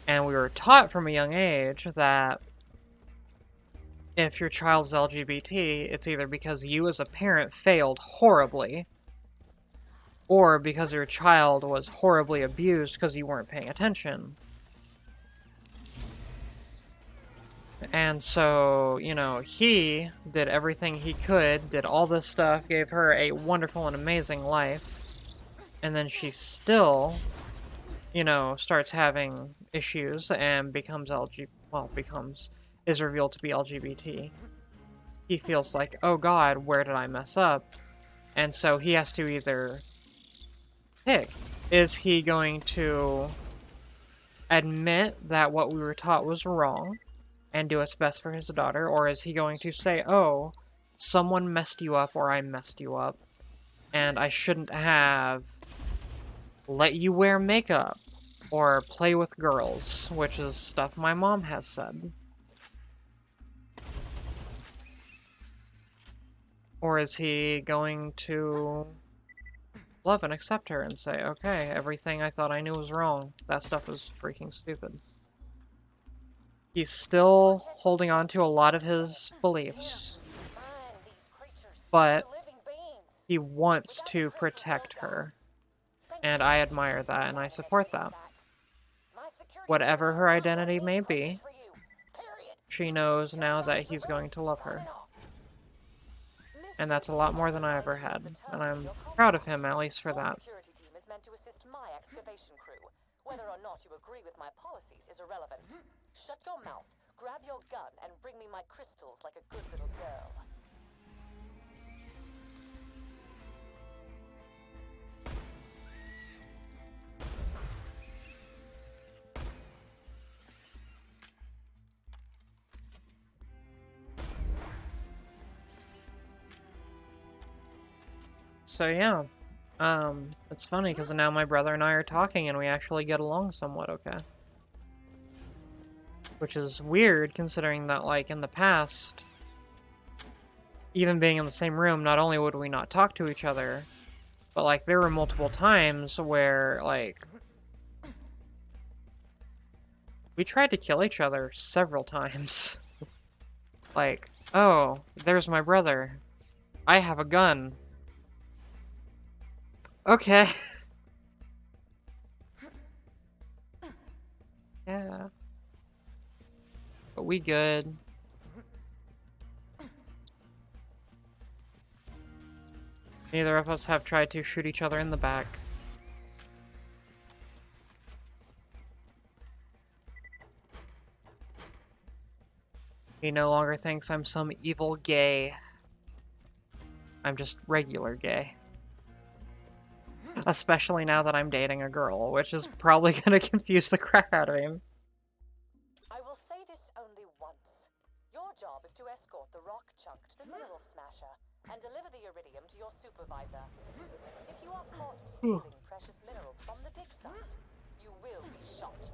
and we were taught from a young age that if your child's LGBT, it's either because you as a parent failed horribly, or because your child was horribly abused because you weren't paying attention. And so, you know, he did everything he could, did all this stuff, gave her a wonderful and amazing life, and then she still, you know, starts having issues and becomes is revealed to be LGBT. He feels like, oh god, where did I mess up? And so he has to either pick. Is he going to admit that what we were taught was wrong and do what's best for his daughter, or is he going to say, oh, someone messed you up or I messed you up, and I shouldn't have let you wear makeup or play with girls, which is stuff my mom has said. Or is he going to love and accept her and say, okay, everything I thought I knew was wrong. That stuff was freaking stupid. He's still holding on to a lot of his beliefs, but he wants to protect her. And I admire that, and I support that. Whatever her identity may be, she knows now that he's going to love her. And that's a lot more than I ever had, and I'm proud of him, at least for that. Security team is meant to assist my excavation crew. Whether or not you agree with my policies is irrelevant. Shut your mouth, grab your gun, and bring me my crystals like a good little girl. So yeah. It's funny because now my brother and I are talking and we actually get along somewhat okay. Which is weird considering that, like, in the past, even being in the same room, not only would we not talk to each other, but, like, there were multiple times where, like, we tried to kill each other several times. Like, oh, there's my brother. I have a gun. Okay. Yeah. But we good. Neither of us have tried to shoot each other in the back. He no longer thinks I'm some evil gay. I'm just regular gay. Especially now that I'm dating a girl, which is probably gonna confuse the crap out of him. I will say this only once. Your job is to escort the rock chunk to the mineral smasher and deliver the iridium to your supervisor. If you are caught stealing precious minerals from the dig site, you will be shot.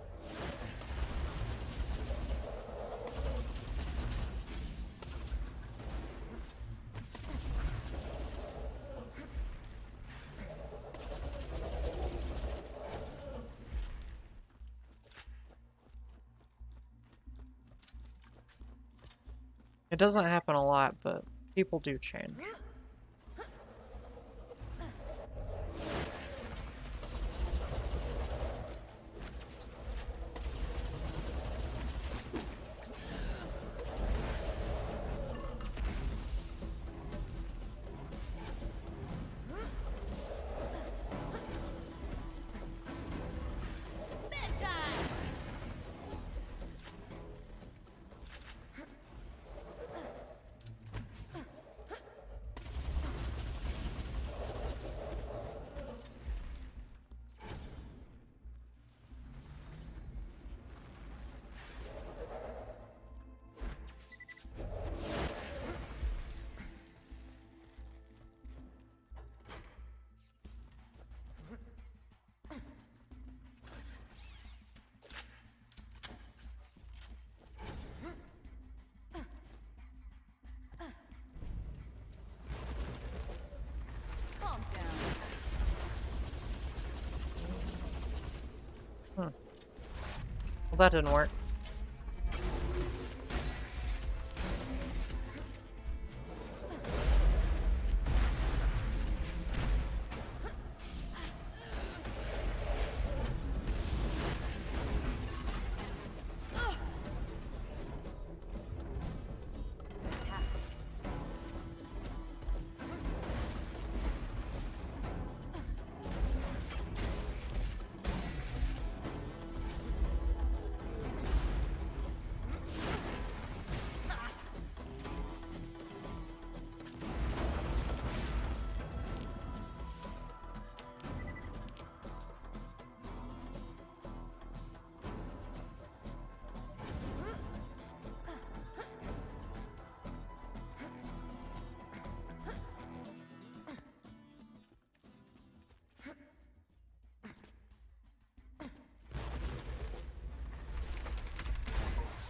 It doesn't happen a lot, but people do change. Bedtime! Calm down. Well, that didn't work.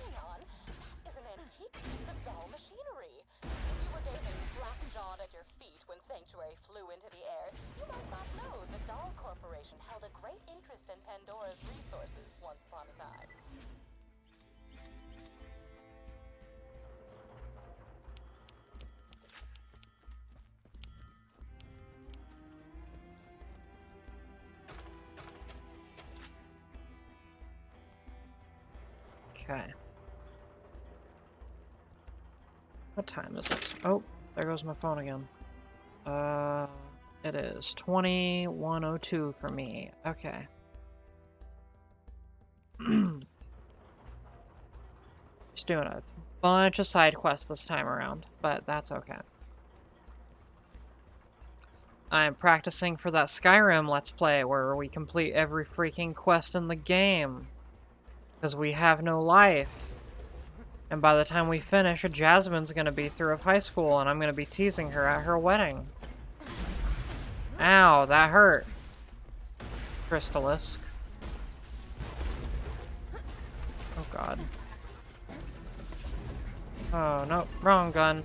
Hang on, that is an antique piece of doll machinery. If you were gazing slack-jawed at your feet when Sanctuary flew into the air, you might not know the Doll Corporation held a great interest in Pandora's resources once upon a time. Okay. What time is it? Oh, there goes my phone again. It is 21:02 for me. Okay. Just doing a bunch of side quests this time around, but that's okay. I'm practicing for that Skyrim Let's Play where we complete every freaking quest in the game. Because we have no life. And by the time we finish, Jasmine's gonna be through of high school and I'm gonna be teasing her at her wedding. Ow, that hurt. Crystalisk. Oh god. Oh no, wrong gun.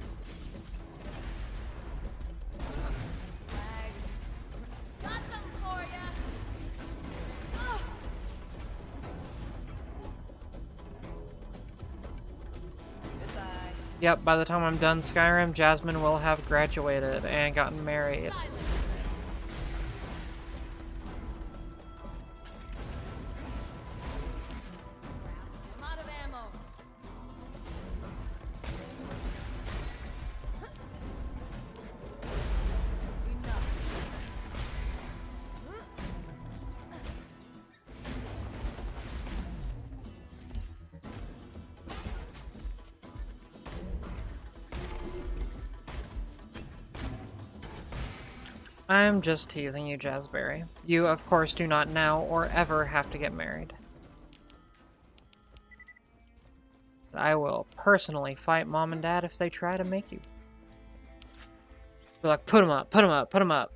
Got something for ya. Goodbye. Yep, by the time I'm done Skyrim, Jasmine will have graduated and gotten married. Silence. I'm out of ammo. Enough. I'm just teasing you, Jazzberry. You, of course, do not now or ever have to get married. I will personally fight Mom and Dad if they try to make you. Be like, put 'em up, put 'em up, put 'em up.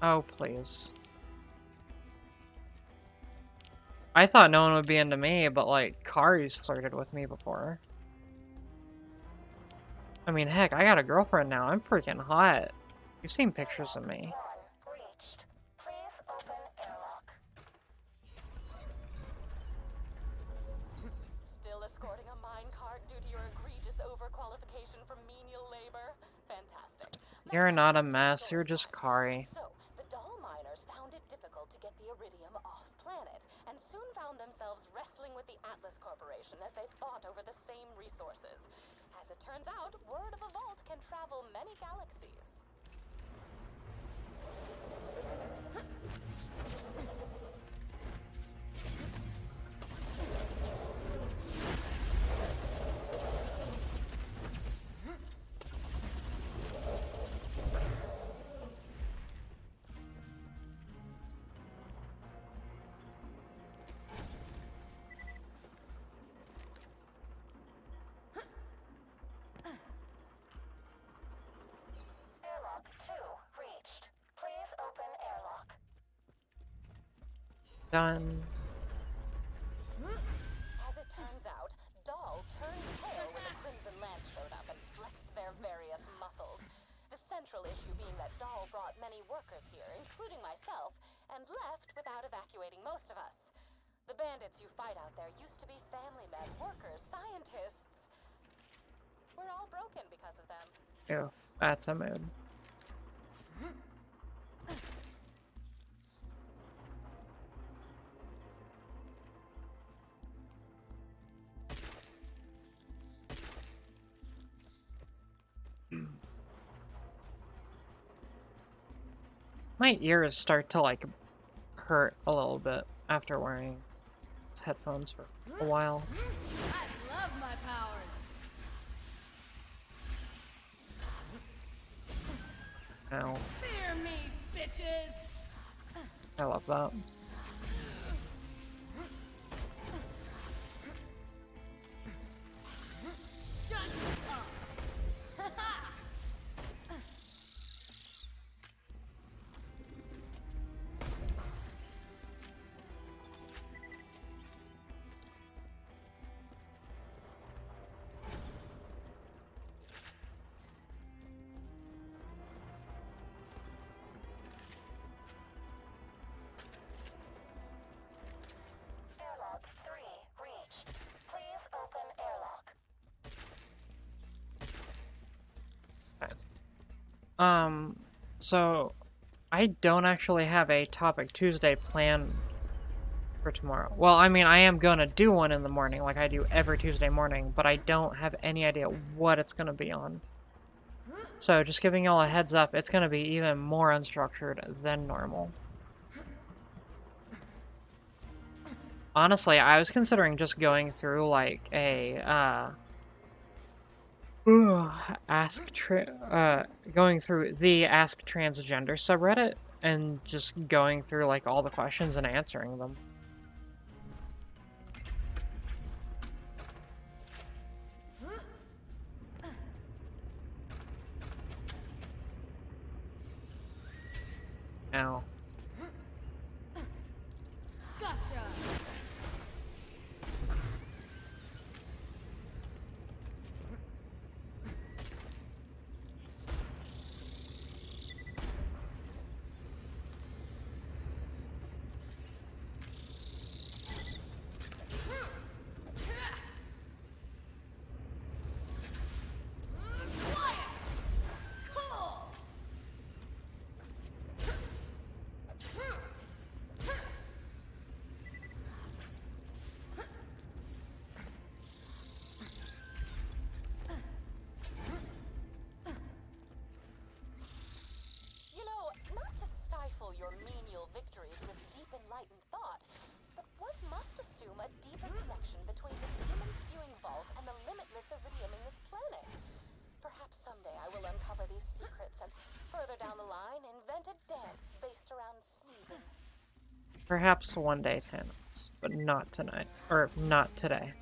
Oh, please. I thought no one would be into me, but like, Kari's flirted with me before. I mean, heck, I got a girlfriend now. I'm freaking hot. You've seen pictures of me. Reached. Please open airlock. Still escorting a minecart due to your egregious overqualification for menial labor? Fantastic. You're not a mess. You're just Kari. So, the doll miners found it difficult to get the iridium off-planet, and soon found themselves wrestling with the Atlas Corporation as they fought over the same resources. As it turns out, word of a vault can travel many galaxies. Airlock 2 reached. Please open airlock. Done. As it turns out, Doll turned tail when the Crimson Lance showed up and flexed their various muscles. The central issue being that Doll brought many workers here, including myself, and left without evacuating most of us. The bandits you fight out there used to be family men, workers, scientists. We're all broken because of them. Ew, that's a mood. My ears start to like hurt a little bit after wearing these headphones for a while. I love my powers. Ow. Fear me, bitches. I love that. Shut up. Airlock 3 reached. Please open airlock. So I don't actually have a Topic Tuesday planned for tomorrow. Well, I mean, I am gonna do one in the morning, like I do every Tuesday morning, but I don't have any idea what it's gonna be on. So just giving y'all a heads up, it's gonna be even more unstructured than normal. Honestly, I was considering just going through like a going through the Ask Transgender subreddit and just going through like all the questions and answering them. Ow. Gotcha. You know, not to stifle your menial victories with deep enlightened thought, but one must assume a deeper connection between the demon spewing vault and the limitless iridium in this planet. Perhaps someday I will uncover these secrets and, further down the line, invent a dance based around sneezing. Perhaps one day, Thanos, but not tonight. Or not today.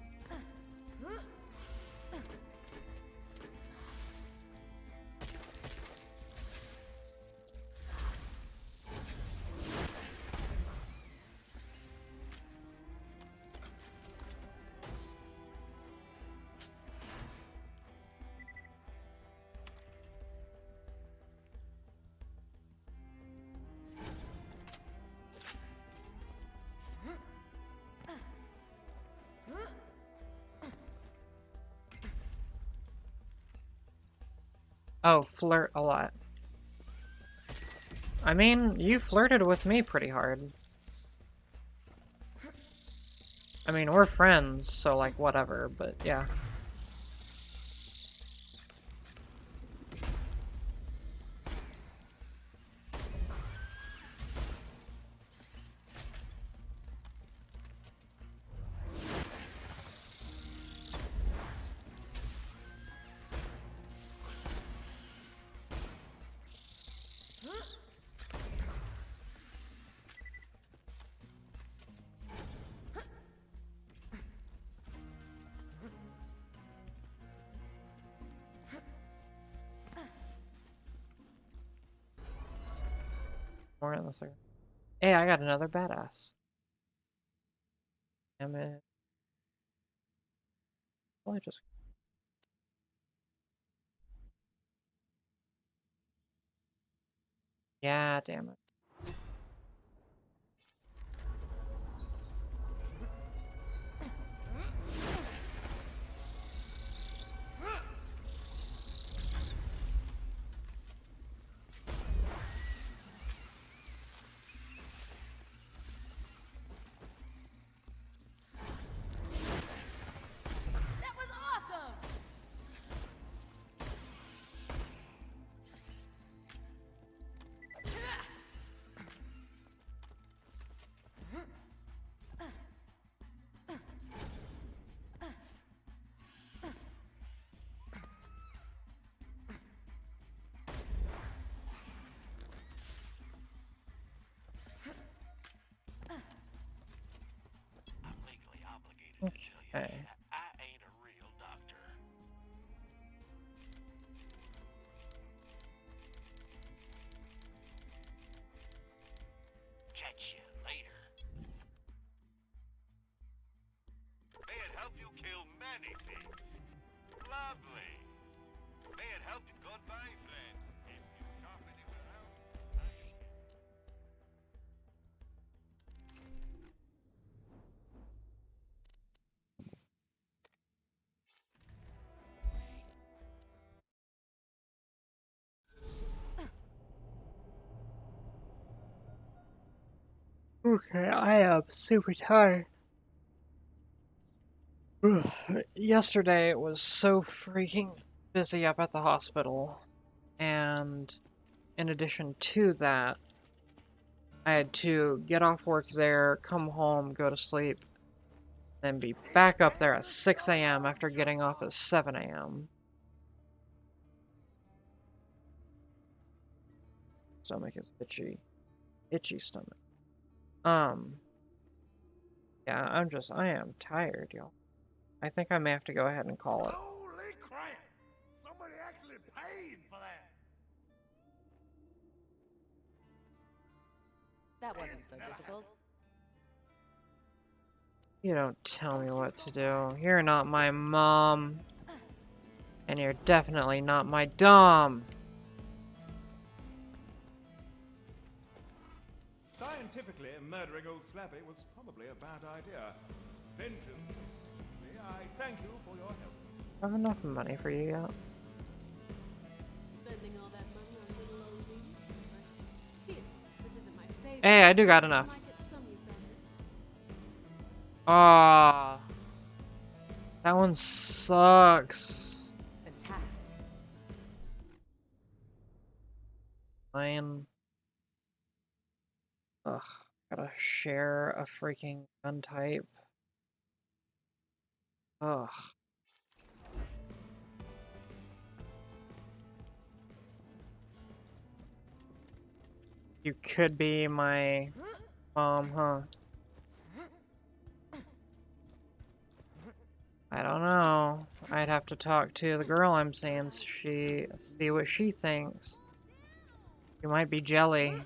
Oh, flirt a lot. I mean, you flirted with me pretty hard. I mean, we're friends, so like whatever, but yeah. More in the second. Hey, I got another badass. Damn it. Well, I just. Yeah, damn it. That was awesome. I'm legally obligated to tell you Okay. that I ain't a real doctor. Catch you later. May it help you kill many things. Lovely. May it help you. Goodbye, friend. If you stop anywhere else, Okay, I am super tired. Yesterday it was so freaking busy up at the hospital, and in addition to that, I had to get off work there, come home, go to sleep, then be back up there at 6 a.m. after getting off at 7 a.m. Stomach is itchy. Itchy stomach. Yeah, I am tired, y'all. I think I may have to go ahead and call it. Holy crap! Somebody actually paid for that! That wasn't so difficult. You don't tell me what to do. You're not my mom. And you're definitely not my dom. Scientifically, murdering old Slappy was probably a bad idea. Vengeance is me. I thank you for your help. I have enough money for you yet. Spending all that money on little old me. Here, this isn't my favorite. Hey, I do got enough. Might get some use out of it. Ah, that one sucks. Fantastic. Fine. Ugh, gotta share a freaking gun type. Ugh. You could be my mom, huh? I don't know. I'd have to talk to the girl I'm seeing, see what she thinks. You might be jelly.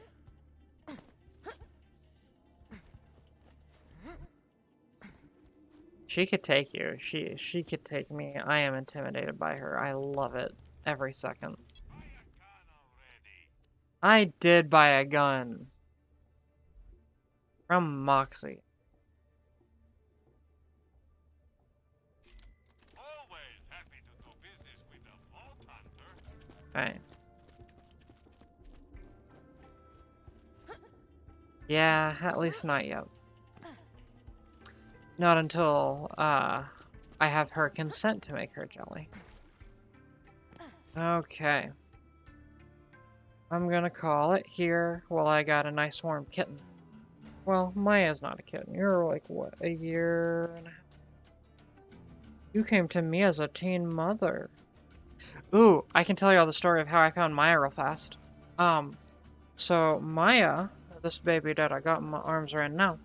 She could take you. She could take me. I am intimidated by her. I love it every second. I did buy a gun from Moxie. Always happy to do business with a vault hunter. Right. Yeah, at least not yet. Not until I have her consent to make her jelly. Okay. I'm gonna call it here while I got a nice warm kitten. Well, Maya's not a kitten. You're like, what, a year and a half? You came to me as a teen mother. Ooh, I can tell you all the story of how I found Maya real fast. So Maya, this baby that I got in my arms right now,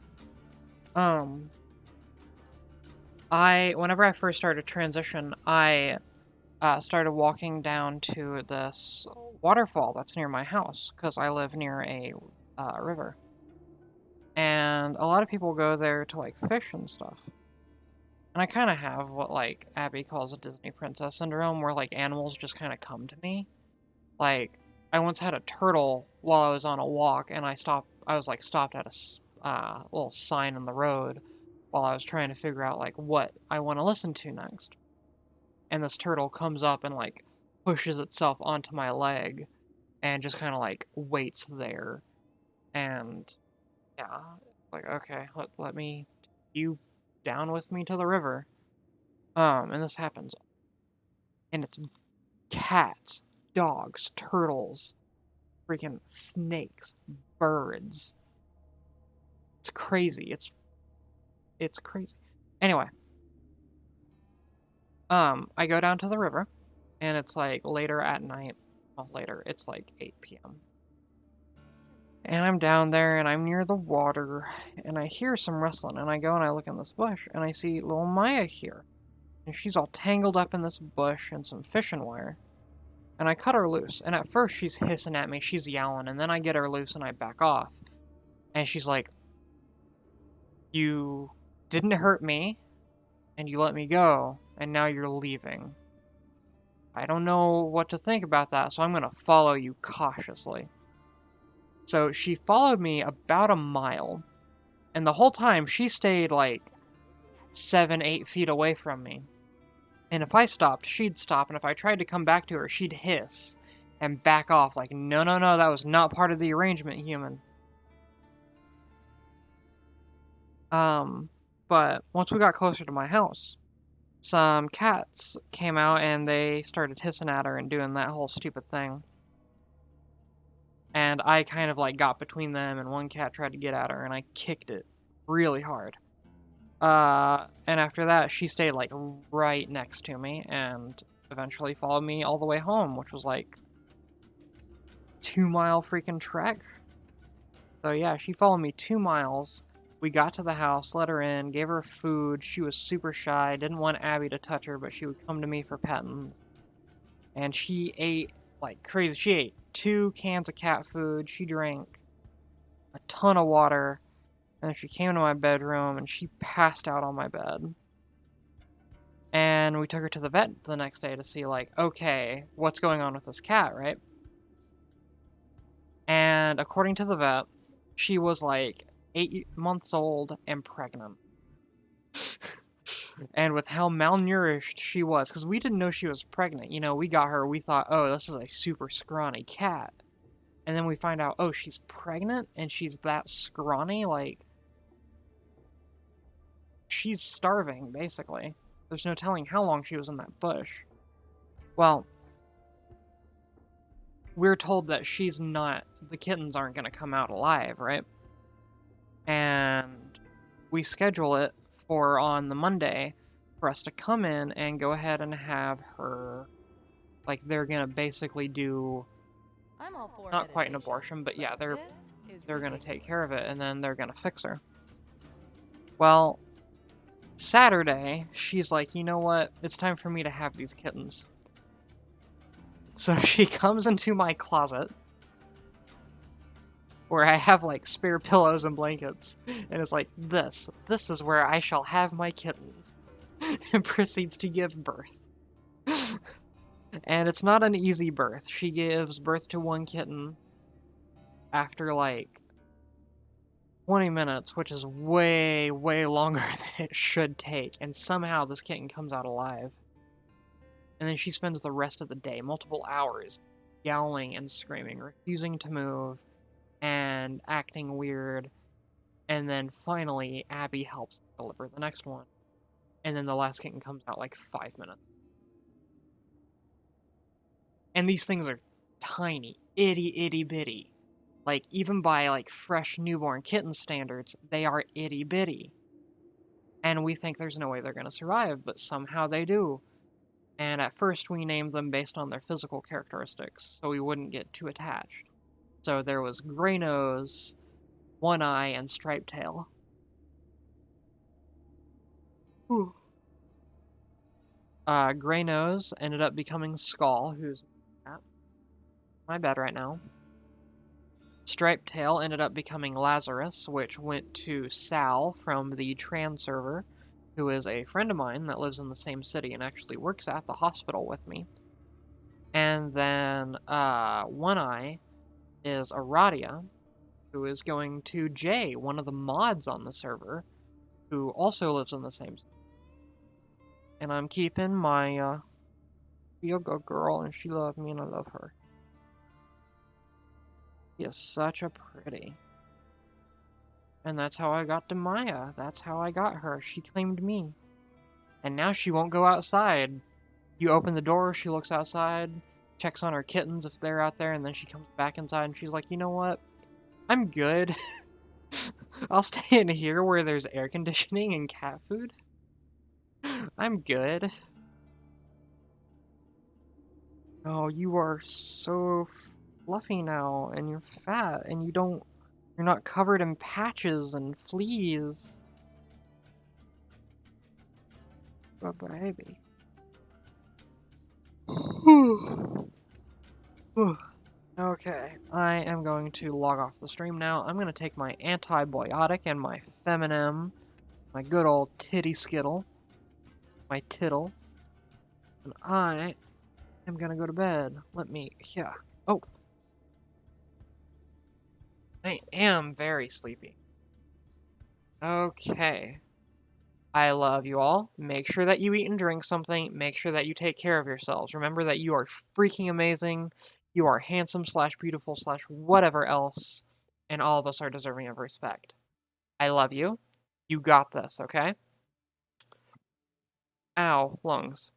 whenever I first started transition, I started walking down to this waterfall that's near my house, because I live near a river. And a lot of people go there to, like, fish and stuff. And I kind of have what, like, Abby calls a Disney princess syndrome, where, like, animals just kind of come to me. Like, I once had a turtle while I was on a walk, and I was, like, stopped at a little sign on the road while I was trying to figure out, like, what I want to listen to next. And this turtle comes up and, like, pushes itself onto my leg and just kind of, like, waits there. And, yeah, like, okay, let me, you down with me to the river. And this happens. And it's cats, dogs, turtles, freaking snakes, birds. It's crazy. It's crazy. Anyway. I go down to the river, and it's like later at night. Well, later, it's like 8 p.m. And I'm down there, and I'm near the water, and I hear some rustling, and I go and I look in this bush, and I see little Maya here. And she's all tangled up in this bush and some fishing wire. And I cut her loose, and at first she's hissing at me, she's yelling, and then I get her loose and I back off. And she's like, you didn't hurt me, and you let me go, and now you're leaving. I don't know what to think about that, so I'm gonna follow you cautiously. So she followed me about a mile, and the whole time she stayed like 7-8 feet away from me. And if I stopped, she'd stop, and if I tried to come back to her, she'd hiss and back off like, no, no, no, that was not part of the arrangement, human. But once we got closer to my house, some cats came out and they started hissing at her and doing that whole stupid thing. And I kind of like got between them, and one cat tried to get at her, and I kicked it really hard. And after that, she stayed like right next to me and eventually followed me all the way home, which was like 2-mile freaking trek. So yeah, she followed me 2 miles. We got to the house, let her in, gave her food. She was super shy, didn't want Abby to touch her, but she would come to me for petting. And she ate like crazy. She ate 2 cans of cat food. She drank a ton of water, and she came to my bedroom and she passed out on my bed. And we took her to the vet the next day to see, like, okay, what's going on with this cat, right? And according to the vet, she was like 8 months old and pregnant. And with how malnourished she was, because we didn't know she was pregnant. You know, we got her, we thought, oh, this is a super scrawny cat. And then we find out, oh, she's pregnant and she's that scrawny, like, she's starving, basically. There's no telling how long she was in that bush. Well, we're told that she's not, the kittens aren't going to come out alive, right? And we schedule it for on the Monday for us to come in and go ahead and have her, like, they're going to basically do, I'm all for not quite an meditation, abortion, but yeah, they're this is going to take care of ridiculous. it, and then they're going to fix her. Well, Saturday, she's like, you know what? It's time for me to have these kittens. So she comes into my closet, where I have, like, spare pillows and blankets, and it's like, this is where I shall have my kittens, and proceeds to give birth. And it's not an easy birth. She gives birth to one kitten after, like, 20 minutes, which is way, way longer than it should take, and somehow this kitten comes out alive. And then she spends the rest of the day, multiple hours, yowling and screaming, refusing to move, and acting weird. And then finally, Abby helps deliver the next one. And then the last kitten comes out like 5 minutes. And these things are tiny, itty bitty. Like, even by, like, fresh newborn kitten standards, they are itty bitty. And we think there's no way they're gonna survive, but somehow they do. And at first we named them based on their physical characteristics, so we wouldn't get too attached. So there was Gray Nose, One Eye, and Striped Tail. Ooh. Gray Nose ended up becoming Skull, who's at my bed right now. Striped Tail ended up becoming Lazarus, which went to Sal from the Trans server, who is a friend of mine that lives in the same city and actually works at the hospital with me. And then One Eye is Aradia, who is going to Jay, one of the mods on the server, who also lives in the same city. And I'm keeping my be a good girl, and she loved me, and I love her. She is such a pretty. And that's how I got to Maya. That's how I got her. She claimed me. And now she won't go outside. You open the door, she looks outside, checks on her kittens if they're out there, and then she comes back inside and she's like, you know what? I'm good. I'll stay in here where there's air conditioning and cat food. I'm good. Oh, you are so fluffy now, and you're fat, and you're not covered in patches and fleas. Oh, baby. Okay, I am going to log off the stream now. I'm going to take my antibiotic and my Feminim, my good old titty skittle, my tittle, and I am going to go to bed. Yeah. Oh. I am very sleepy. Okay. I love you all. Make sure that you eat and drink something. Make sure that you take care of yourselves. Remember that you are freaking amazing. You are handsome / beautiful / whatever else. And all of us are deserving of respect. I love you. You got this, okay? Ow, lungs.